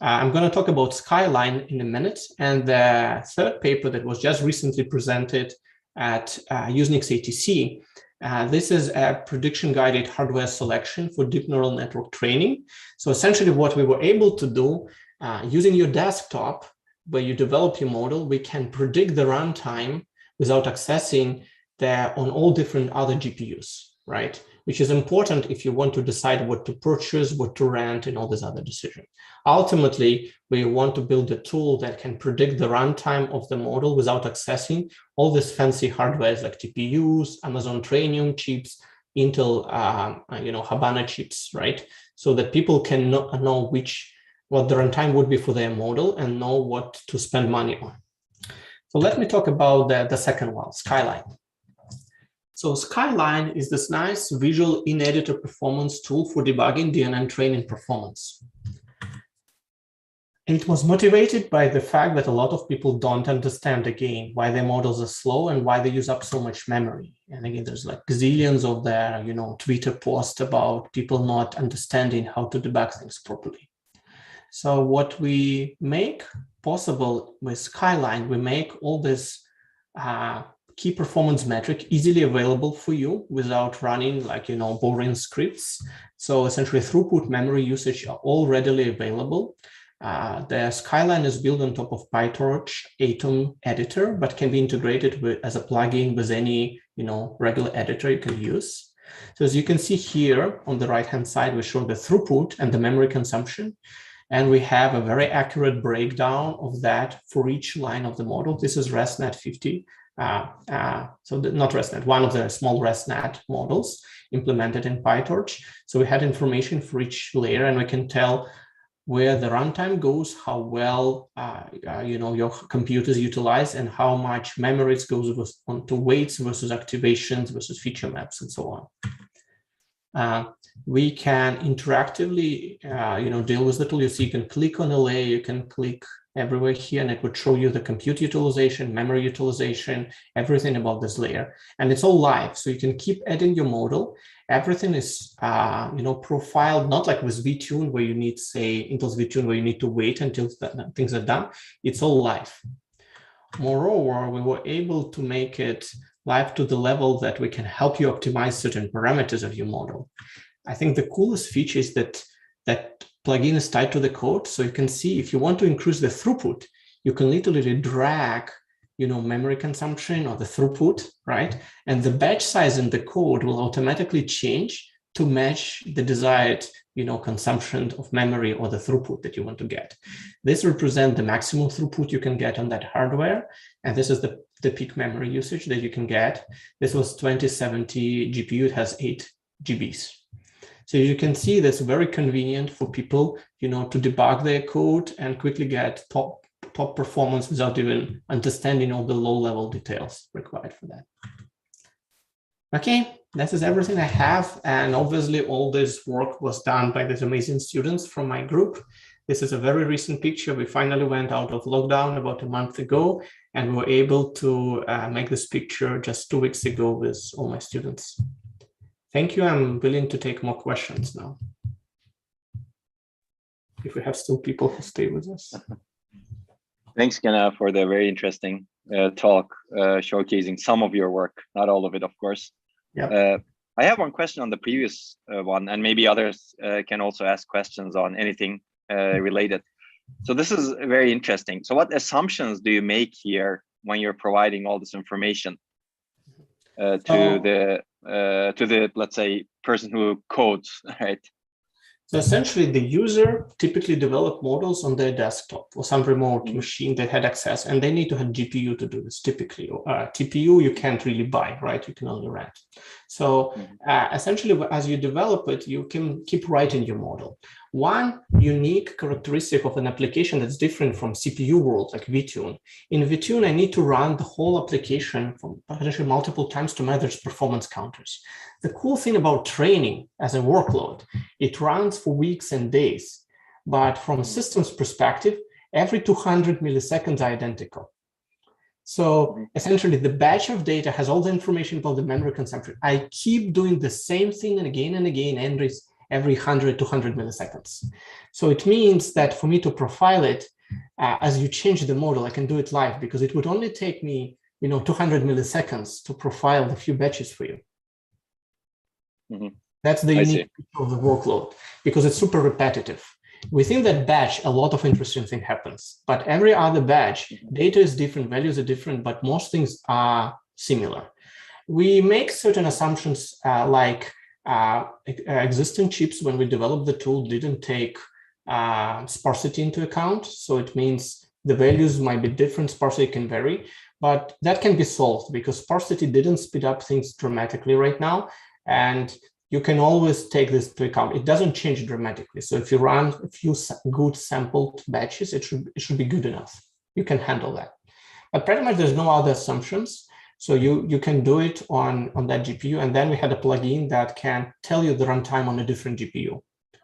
I'm going to talk about Skyline in a minute. And the third paper that was just recently presented at Unix ATC, this is a prediction-guided hardware selection for deep neural network training. So essentially what we were able to do, using your desktop, where you develop your model, we can predict the runtime without accessing on all different other GPUs, right? Which is important if you want to decide what to purchase, what to rent, and all these other decisions. Ultimately, we want to build a tool that can predict the runtime of the model without accessing all these fancy hardwares like TPUs, Amazon Trainium chips, Intel, Habana chips, right? So that people can know what the runtime would be for their model and know what to spend money on. So let me talk about the second one, Skyline. So Skyline is this nice visual in-editor performance tool for debugging DNN training performance. And it was motivated by the fact that a lot of people don't understand, again, why their models are slow and why they use up so much memory. And again, there's like gazillions of their, Twitter posts about people not understanding how to debug things properly. So what we make possible with Skyline, we make all this key performance metric easily available for you without running boring scripts. So essentially throughput, memory usage are all readily available. The Skyline is built on top of PyTorch Atom editor, but can be integrated as a plugin with any regular editor you can use. So as you can see here on the right-hand side, we show the throughput and the memory consumption. And we have a very accurate breakdown of that for each line of the model. This is ResNet 50. Not ResNet, one of the small ResNet models implemented in PyTorch. So we had information for each layer, and we can tell where the runtime goes, how well your compute is utilized, and how much memory it goes onto weights versus activations versus feature maps, and so on. We can interactively, deal with the tool. You see, you can click on a layer, you can click everywhere here, and it would show you the compute utilization, memory utilization, everything about this layer. And it's all live, so you can keep adding your model. Everything is, profiled, not like with VTune, where you need, say, Intel's VTune, where you need to wait until things are done. It's all live. Moreover, we were able to make it live to the level that we can help you optimize certain parameters of your model. I think the coolest feature is that that plugin is tied to the code. So you can see if you want to increase the throughput, you can literally drag, memory consumption or the throughput, right? And the batch size in the code will automatically change to match the desired, consumption of memory or the throughput that you want to get. This represents the maximum throughput you can get on that hardware. And this is the peak memory usage that you can get. This was 2070 GPU, it has 8 GBs. So you can see that's very convenient for people, to debug their code and quickly get top performance without even understanding all the low-level details required for that. Okay, this is everything I have. And obviously all this work was done by these amazing students from my group. This is a very recent picture. We finally went out of lockdown about a month ago, and we were able to make this picture just 2 weeks ago with all my students. Thank you. I'm willing to take more questions now, if we have still people who stay with us. Thanks, Gena, for the very interesting talk, showcasing some of your work, not all of it, of course. Yeah. I have one question on the previous one, and maybe others can also ask questions on anything related. So this is very interesting. So what assumptions do you make here when you're providing all this information to the, let's say, person who codes, right? So essentially, the user typically develop models on their desktop or some remote machine that had access, and they need to have GPU to do this typically. TPU you can't really buy, right? You can only rent. So essentially, as you develop it, you can keep writing your model. One unique characteristic of an application that's different from CPU world, like VTune. In VTune, I need to run the whole application from potentially multiple times to manage performance counters. The cool thing about training as a workload, it runs for weeks and days, but from a systems perspective, every 200 milliseconds are identical. So essentially, the batch of data has all the information about the memory consumption. I keep doing the same thing and again, every 100, 200 milliseconds. So it means that for me to profile it, as you change the model, I can do it live, because it would only take me, 200 milliseconds to profile the few batches for you. That's the unique of the workload, because it's super repetitive. Within that batch, a lot of interesting things happens, but every other batch, data is different, values are different, but most things are similar. We make certain assumptions like existing chips, when we developed the tool, didn't take sparsity into account. So it means the values might be different, sparsity can vary, but that can be solved because sparsity didn't speed up things dramatically right now. And you can always take this into account. It doesn't change dramatically. So if you run a few good sampled batches, it should be good enough. You can handle that. But pretty much there's no other assumptions. So you can do it on that GPU. And then we had a plugin that can tell you the runtime on a different GPU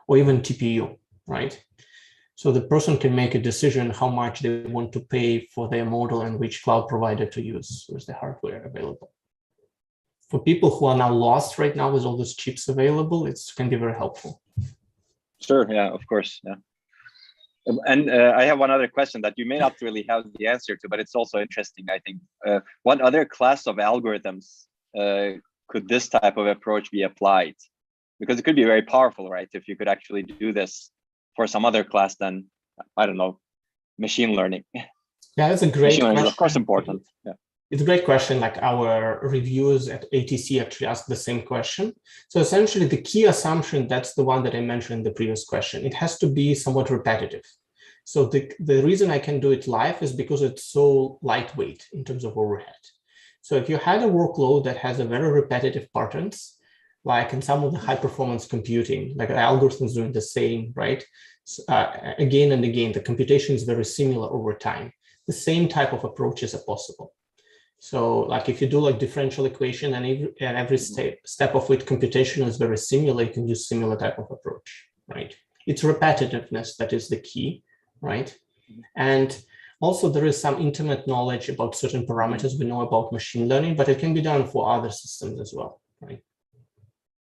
or even TPU, right? So the person can make a decision how much they want to pay for their model and which cloud provider to use with the hardware available. For people who are now lost right now with all those chips available, it can be very helpful. Sure, yeah, of course, yeah. And I have one other question that you may not really have the answer to, but it's also interesting, I think. What other class of algorithms could this type of approach be applied? Because it could be very powerful, right? If you could actually do this for some other class than, I don't know, machine learning. Yeah, that's a great question. Machine learning is, of course, important. Yeah. It's a great question. Like our reviewers at ATC actually asked the same question. So essentially the key assumption, that's the one that I mentioned in the previous question. It has to be somewhat repetitive. So the reason I can do it live is because it's so lightweight in terms of overhead. So if you had a workload that has a very repetitive patterns, like in some of the high performance computing, like algorithms doing the same, right? So, again and again, the computation is very similar over time. The same type of approaches are possible. So like if you do like differential equation and every step of which computation is very similar, you can use similar type of approach, right? It's repetitiveness that is the key, right? And also there is some intimate knowledge about certain parameters we know about machine learning, but it can be done for other systems as well, right?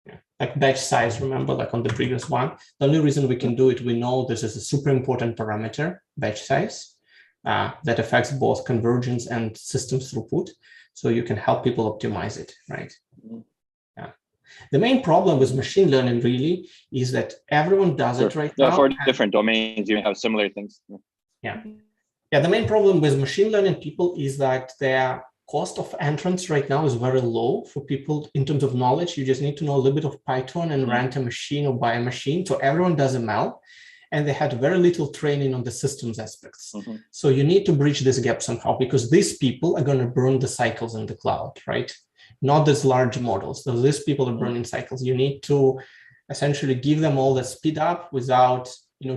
Yeah. Like batch size, remember, like on the previous one, the only reason we can do it, we know this is a super important parameter, batch size. That affects both convergence and systems throughput. So you can help people optimize it, right? Yeah. The main problem with machine learning really is that everyone does it right now. For different domains, you have similar things. Yeah. Yeah, the main problem with machine learning people is that their cost of entrance right now is very low for people in terms of knowledge. You just need to know a little bit of Python and rent a machine or buy a machine. So everyone does ML, and they had very little training on the systems aspects. So you need to bridge this gap somehow, because these people are going to burn the cycles in the cloud, right? Not these large models. So these people are burning cycles. You need to essentially give them all the speed up without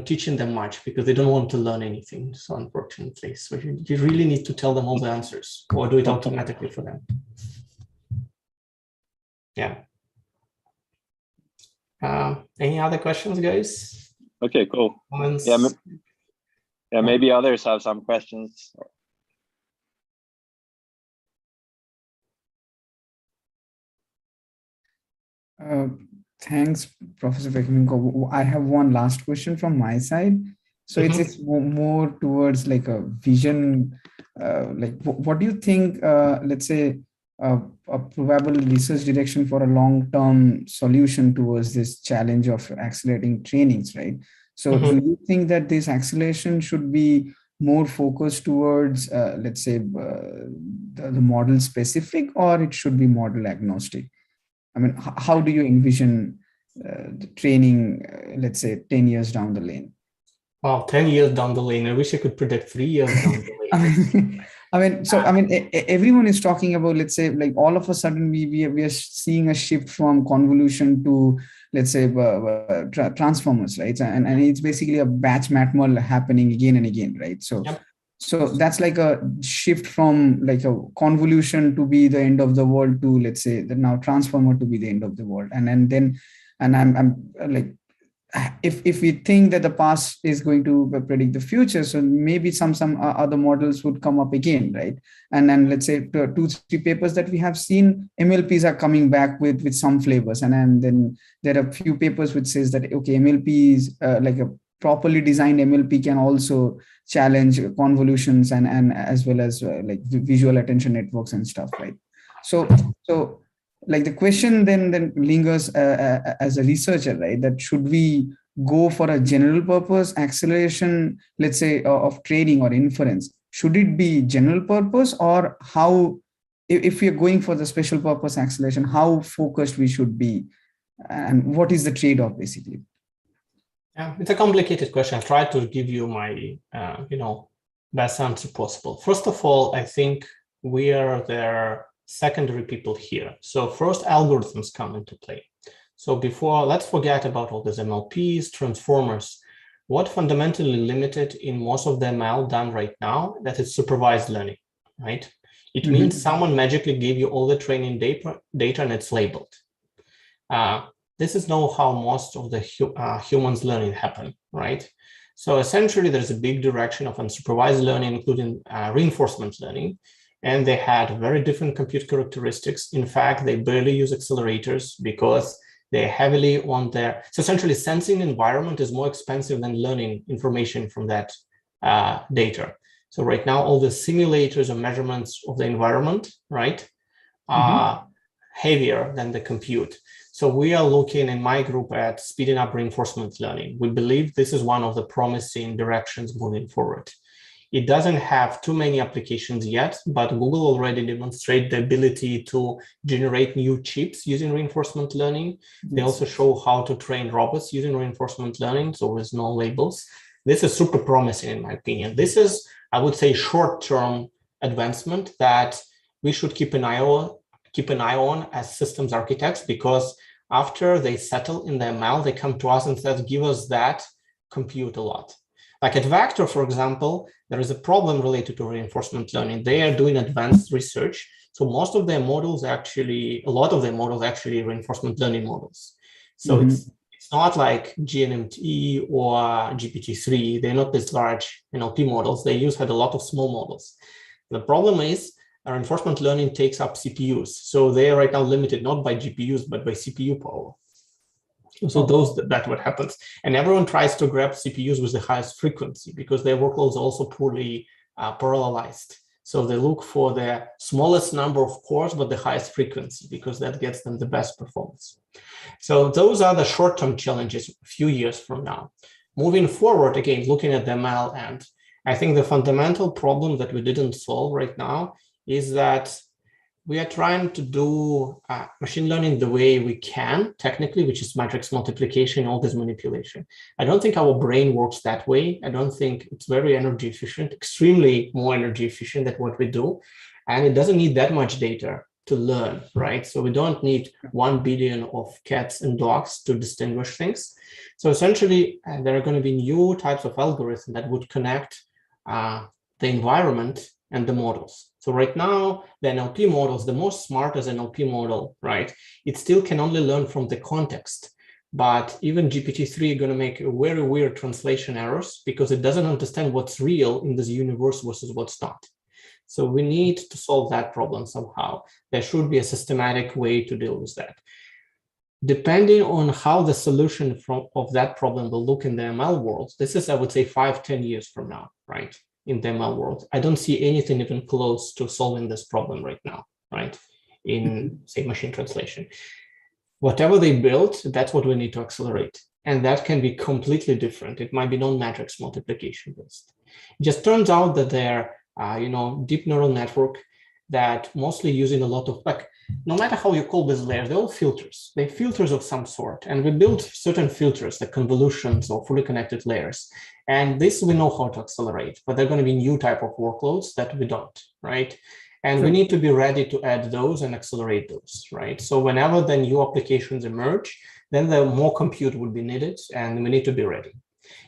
teaching them much, because they don't want to learn anything. So unfortunately, so you really need to tell them all the answers or do it automatically for them. Yeah. Any other questions, guys? Okay, cool. Comments? Yeah, maybe others have some questions. Thanks, Professor Pekhimenko. I have one last question from my side. So it's more towards like a vision. Like, what do you think, let's say, a probable research direction for a long-term solution towards this challenge of accelerating trainings, right? So do you think that this acceleration should be more focused towards, let's say, the model specific, or it should be model agnostic? I mean, how do you envision the training, let's say, 10 years down the lane? Wow, 10 years down the lane. I wish I could predict 3 years down the lane. Everyone is talking about, let's say, like all of a sudden we are seeing a shift from convolution to, let's say, transformers, right? And it's basically a batch matmul happening again and again, right? So. Yep. So that's like a shift from like a convolution to be the end of the world to, let's say, the now transformer to be the end of the world. And I'm like, if we think that the past is going to predict the future, so maybe some other models would come up again, right? And then let's say 2-3 papers that we have seen, MLPs are coming back with some flavors, and then there are a few papers which says that okay, MLPs like a properly designed MLP can also challenge convolutions and as well as like visual attention networks and stuff, right? So like the question then lingers as a researcher, right? That should we go for a general purpose acceleration, let's say, of training or inference? Should it be general purpose, or how, if we are going for the special purpose acceleration, how focused we should be, and what is the trade-off basically? Yeah, it's a complicated question. I'll try to give you my, best answer possible. First of all, I think we are the secondary people here. So first, algorithms come into play. So before, let's forget about all these MLPs, transformers. What fundamentally limited in most of the ML done right now, that is supervised learning, right? It means someone magically gave you all the training data and it's labeled. This is not how most of the humans learning happen, right? So essentially, there's a big direction of unsupervised learning, including reinforcement learning, and they had very different compute characteristics. In fact, they barely use accelerators because they're heavily on their, so essentially sensing environment is more expensive than learning information from that data. So right now, all the simulators or measurements of the environment, right, are heavier than the compute. So we are looking in my group at speeding up reinforcement learning. We believe this is one of the promising directions moving forward. It doesn't have too many applications yet, but Google already demonstrated the ability to generate new chips using reinforcement learning. They also show how to train robots using reinforcement learning, so with no labels. This is super promising in my opinion. This is, I would say, short-term advancement that we should keep an eye on as systems architects, because after they settle in the ML, they come to us and say, give us that compute a lot. Like at Vector, for example, there is a problem related to reinforcement learning. They are doing advanced research. So most of their models actually, a lot of their models actually reinforcement learning models. So it's not like GNMT or GPT-3. They're not this large NLP models. They had a lot of small models. The problem is reinforcement learning takes up CPUs. So they are right now limited not by GPUs, but by CPU power. So that's what happens. And everyone tries to grab CPUs with the highest frequency because their workloads are also poorly parallelized. So they look for the smallest number of cores, but the highest frequency, because that gets them the best performance. So those are the short-term challenges a few years from now. Moving forward, again, looking at the ML end, I think the fundamental problem that we didn't solve right now is that we are trying to do machine learning the way we can, technically, which is matrix multiplication, all this manipulation. I don't think our brain works that way. I don't think it's very energy efficient, extremely more energy efficient than what we do. And it doesn't need that much data to learn, right? So we don't need 1 billion of cats and dogs to distinguish things. So essentially, there are going to be new types of algorithms that would connect the environment and the models. So right now, the NLP models, the most smartest NLP model, right? It still can only learn from the context. But even GPT-3 is going to make very weird translation errors because it doesn't understand what's real in this universe versus what's not. So we need to solve that problem somehow. There should be a systematic way to deal with that. Depending on how the solution of that problem will look in the ML world, this is, I would say, 5-10 years from now, right? In the ML world, I don't see anything even close to solving this problem right now, right? In, say, machine translation. Whatever they built, that's what we need to accelerate. And that can be completely different. It might be non-matrix multiplication based. It just turns out that they're, deep neural network that mostly using a lot of, like, no matter how you call these layers, they're all filters. They're filters of some sort. And we build certain filters, like convolutions or fully connected layers. And this we know how to accelerate, but there are going to be new type of workloads that we don't, right? And we need to be ready to add those and accelerate those, right? So whenever the new applications emerge, then the more compute would be needed and we need to be ready.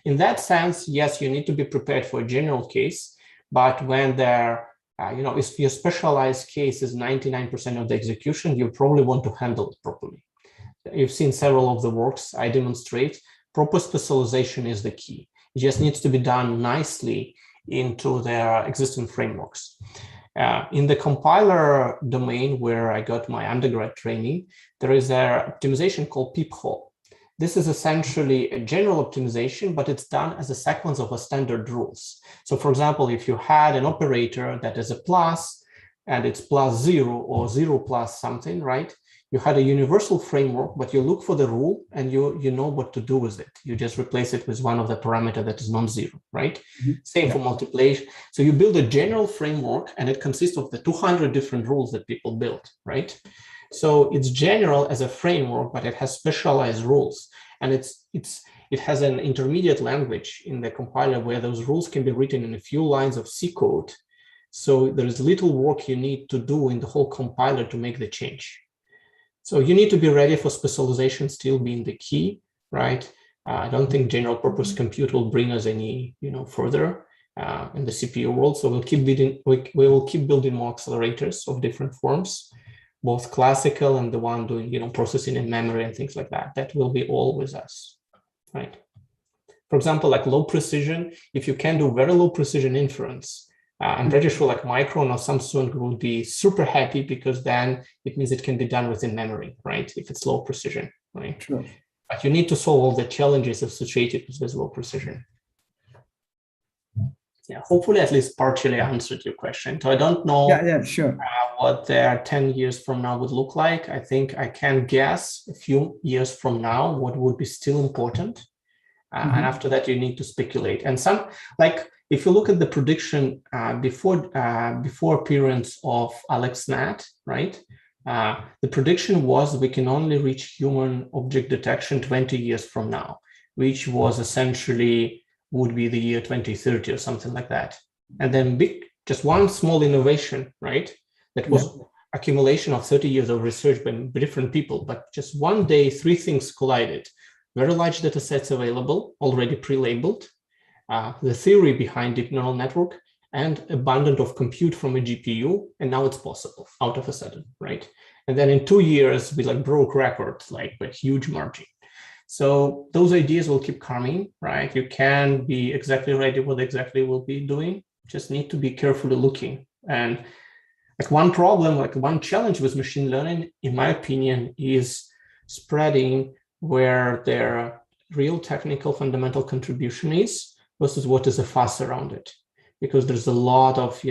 In that sense, yes, you need to be prepared for a general case, but when there if your specialized case is 99% of the execution, you probably want to handle it properly. You've seen several of the works I demonstrate. Proper specialization is the key. It just needs to be done nicely into their existing frameworks. In the compiler domain where I got my undergrad training, there is an optimization called peephole. This is essentially a general optimization, but it's done as a sequence of standard rules. So for example, if you had an operator that is a plus and it's +0 or 0 plus something, right? You had a universal framework, but you look for the rule and you know what to do with it. You just replace it with one of the parameters that is non-zero, right? Same for multiplication. So you build a general framework and it consists of the 200 different rules that people built, right? So it's general as a framework, but it has specialized rules. And it has an intermediate language in the compiler where those rules can be written in a few lines of C code. So there's little work you need to do in the whole compiler to make the change. So you need to be ready for specialization still being the key, right? I don't think general purpose compute will bring us any, further in the CPU world. So we'll keep building, we will keep building more accelerators of different forms, both classical and the one doing, processing in memory and things like that. That will be all with us, right? For example, like low precision, if you can do very low precision inference, I'm pretty sure like Micron or Samsung will be super happy because then it means it can be done within memory, right? If it's low precision, right? Sure. But you need to solve all the challenges associated with this low precision. Yeah, hopefully at least partially answered your question. So I don't know sure. What their 10 years from now would look like. I think I can guess a few years from now what would be still important. And after that, you need to speculate. And some, like, if you look at the prediction before appearance of AlexNet, right? The prediction was we can only reach human object detection 20 years from now, which was essentially would be the year 2030 or something like that. And then just one small innovation, right? That was accumulation of 30 years of research by different people, but just one day, 3 things collided. Very large data sets available, already pre-labeled, the theory behind deep neural network, and abundance of compute from a GPU, and now it's possible out of a sudden, right? And then in 2 years, we like broke records, like by huge margin. So those ideas will keep coming, right? You can be exactly ready what exactly we'll be doing, just need to be carefully looking. And like one problem, like one challenge with machine learning, in my opinion, is spreading where their real technical fundamental contribution is versus what is a fuss around it. Because there's a lot of,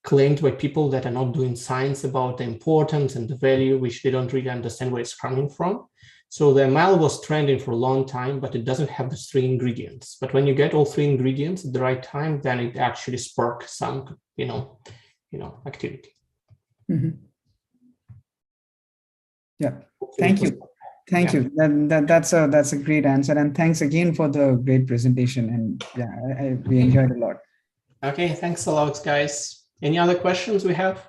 claimed by people that are not doing science about the importance and the value, which they don't really understand where it's coming from. So the ML was trending for a long time, but it doesn't have the 3 ingredients. But when you get all 3 ingredients at the right time, then it actually sparks some, activity. Mm-hmm. Yeah, thank you. Thank you. That's a great answer. And thanks again for the great presentation. And yeah, we enjoyed a lot. Okay, thanks a lot, guys. Any other questions we have?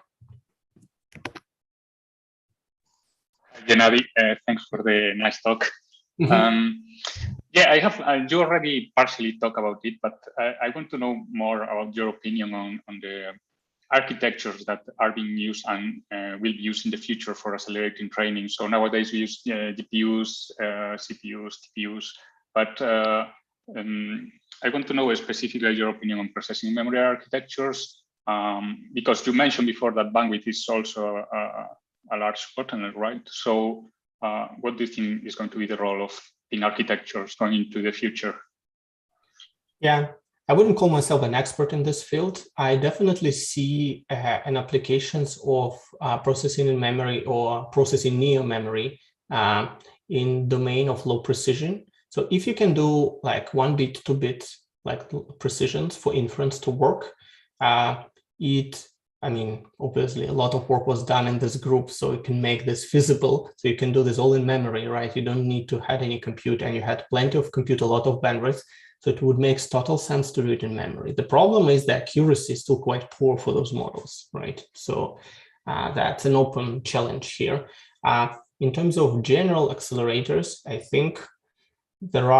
Gennady, thanks for the nice talk. Yeah, I have. You already partially talked about it, but I want to know more about your opinion on the architectures that are being used and will be used in the future for accelerating training. So nowadays we use GPUs, CPUs, TPUs, but I want to know specifically your opinion on processing memory architectures, because you mentioned before that bandwidth is also a large bottleneck, right? So what do you think is going to be the role of in architectures going into the future? Yeah, I wouldn't call myself an expert in this field. I definitely see an applications of processing in memory or processing near memory in domain of low precision. So if you can do like 1 bit, 2 bit, like precisions for inference to work, obviously a lot of work was done in this group, so you can make this feasible. So you can do this all in memory, right? You don't need to have any compute, and you had plenty of compute, a lot of bandwidth. So it would make total sense to do it in memory. The problem is the accuracy is still quite poor for those models, right? So that's an open challenge here. In terms of general accelerators, I think there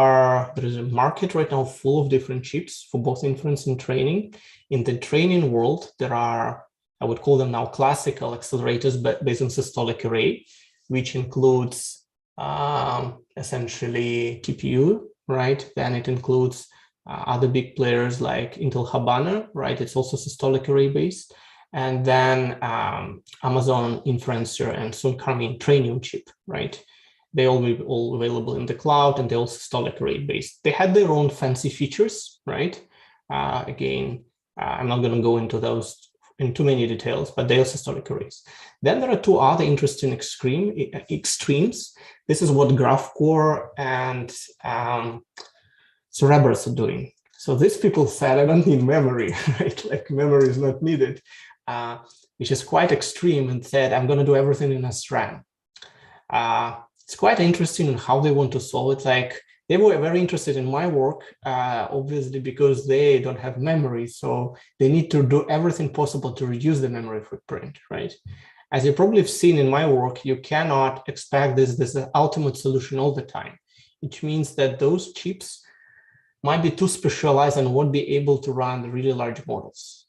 is a market right now full of different chips for both inference and training. In the training world, there are, I would call them now classical accelerators, but based on systolic array, which includes essentially TPU, right? Then it includes other big players like Intel Habana, right? It's also systolic array based. And then Amazon Inferencer and soon coming Trainium chip, right? They all be all available in the cloud, and they're all systolic array based. They had their own fancy features, right? Again, I'm not going to go into those in too many details, but they are systolic arrays. Then there are 2 other interesting extremes. This is what GraphCore and Cerebras are doing. So these people said, I don't need memory, right? Like memory is not needed, which is quite extreme, and said, I'm going to do everything in SRAM. It's quite interesting in how they want to solve it. Like they were very interested in my work, obviously, because they don't have memory. So they need to do everything possible to reduce the memory footprint, right? As you probably have seen in my work, you cannot expect this ultimate solution all the time, which means that those chips might be too specialized and won't be able to run really large models.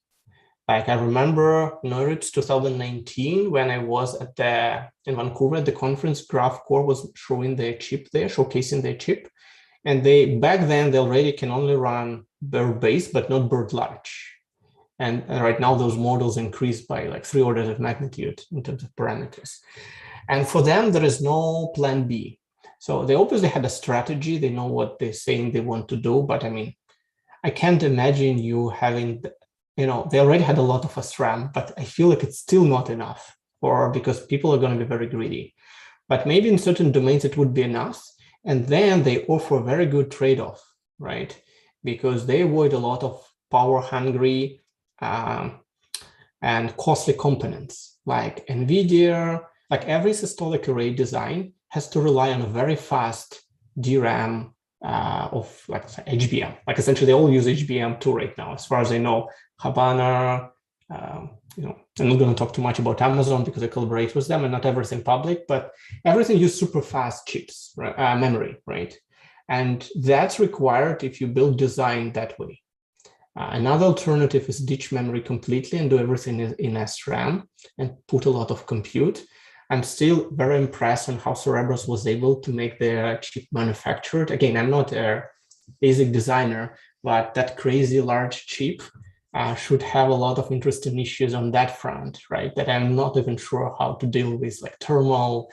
Like I remember NeurIPS 2019, when I was in Vancouver at the conference, GraphCore was showing their chip there, showcasing their chip. And back then they already can only run bird base, but not bird large. And right now those models increased by like 3 orders of magnitude in terms of parameters. And for them, there is no plan B. So they obviously had a strategy. They know what they're saying they want to do, but I mean, I can't imagine you having, they already had a lot of SRAM, but I feel like it's still not enough, or because people are going to be very greedy. But maybe in certain domains it would be enough. And then they offer a very good trade-off, right? Because they avoid a lot of power-hungry and costly components like NVIDIA. Like every systolic array design has to rely on a very fast DRAM of like HBM. Like essentially they all use HBM2 right now, as far as I know. Habana, I'm not going to talk too much about Amazon because I collaborate with them and not everything public, but everything uses super fast chips, right? Memory, right? And that's required if you build design that way. Another alternative is ditch memory completely and do everything in SRAM and put a lot of compute. I'm still very impressed on how Cerebras was able to make their chip manufactured. Again, I'm not a basic designer, but that crazy large chip should have a lot of interesting issues on that front, right? That I'm not even sure how to deal with, like thermal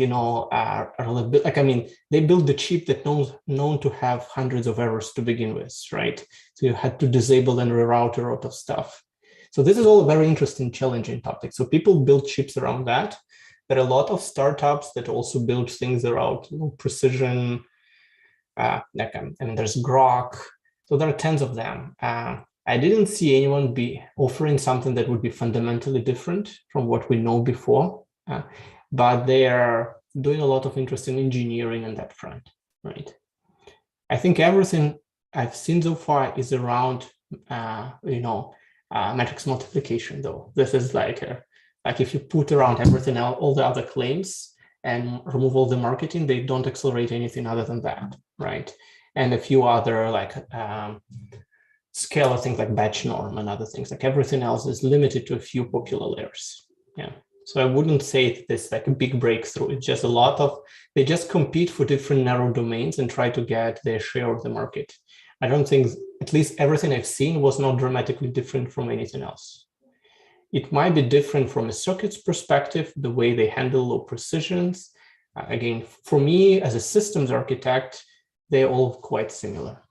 are like, I mean, they built the chip that known to have hundreds of errors to begin with, right? So you had to disable and reroute a lot of stuff. So this is all a very interesting, challenging topic. So people build chips around that. There are a lot of startups that also build things around precision. And there's Grok. So there are tons of them. I didn't see anyone be offering something that would be fundamentally different from what we know before, but they are doing a lot of interesting engineering on that front, right? I think everything I've seen so far is around, matrix multiplication, though. This is like if you put around everything else, all the other claims, and remove all the marketing, they don't accelerate anything other than that, right? And a few other like scalar things like batch norm and other things, like everything else is limited to a few popular layers. Yeah. So I wouldn't say this like a big breakthrough. It's just a lot of, they just compete for different narrow domains and try to get their share of the market. I don't think, at least everything I've seen was not dramatically different from anything else. It might be different from a circuit's perspective, the way they handle low precisions. Again, for me as a systems architect, they're all quite similar.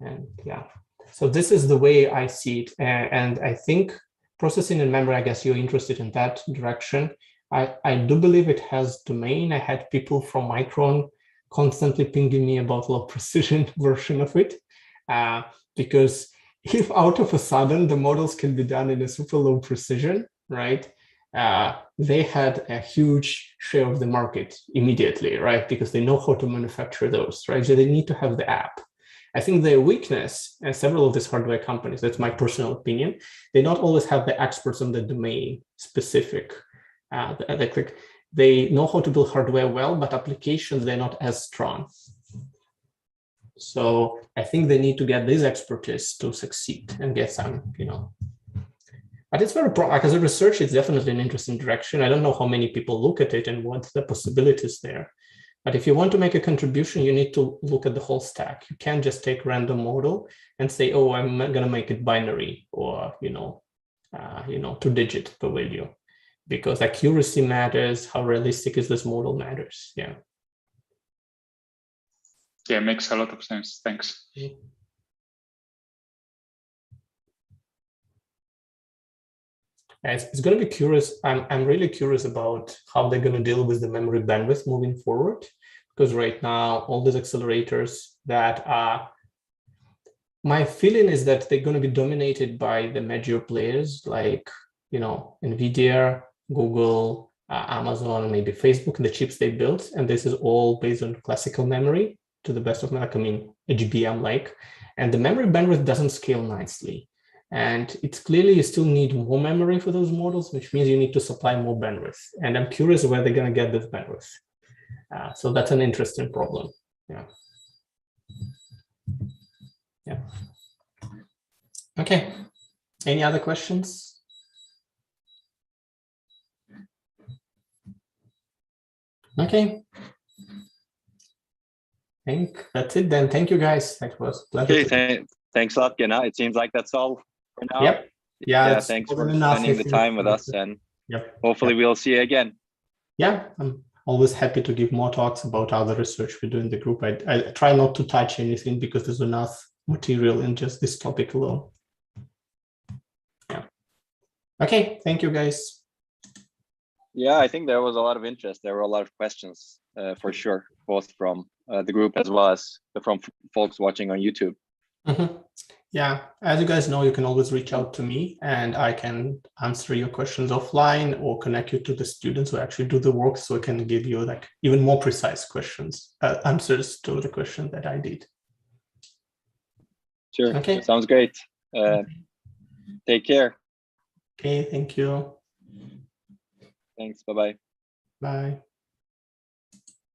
And yeah, so this is the way I see it. And I think processing in memory, I guess you're interested in that direction. I do believe it has domain. I had people from Micron constantly pinging me about low precision version of it, because if out of a sudden the models can be done in a super low precision, right? They had a huge share of the market immediately, right? Because they know how to manufacture those, right? So they need to have the app. I think their weakness, and several of these hardware companies, that's my personal opinion, they not always have the experts on the domain specific. They know how to build hardware well, but applications, they're not as strong. So I think they need to get this expertise to succeed and get some, but it's very, like as a research, it's definitely an interesting direction. I don't know how many people look at it and what the possibilities there. But if you want to make a contribution, you need to look at the whole stack. You can't just take random model and say, oh, I'm going to make it binary or, 2-digit per value, because accuracy matters. How realistic is this model matters. Yeah. Yeah, makes a lot of sense. Thanks. It's going to be curious. I'm really curious about how they're going to deal with the memory bandwidth moving forward, because right now all these accelerators that are, my feeling is that they're going to be dominated by the major players like, NVIDIA, Google, Amazon, maybe Facebook, and the chips they built. And this is all based on classical memory to the best of my, HBM-like. And the memory bandwidth doesn't scale nicely. And it's clearly you still need more memory for those models, which means you need to supply more bandwidth. And I'm curious where they're going to get this bandwidth. So that's an interesting problem. Yeah. Yeah. Okay. Any other questions? Okay. I think that's it then. Thank you guys. That was a pleasure. Okay, thanks a lot, Gena. It seems like that's all for now. Yep. Yeah, thanks for spending the time with us, and hopefully we'll see you again. Yeah, I'm always happy to give more talks about other research we do in the group. I try not to touch anything because there's enough material in just this topic alone. Yeah. Okay, thank you guys. Yeah, I think there was a lot of interest. There were a lot of questions for sure, both from the group as well as from folks watching on YouTube. Mm-hmm. Yeah, as you guys know, you can always reach out to me and I can answer your questions offline or connect you to the students who actually do the work, so I can give you like even more precise questions, answers to the question that I did. Sure. Okay. Sounds great. Take care. Okay, thank you. Thanks. Bye-bye. Bye.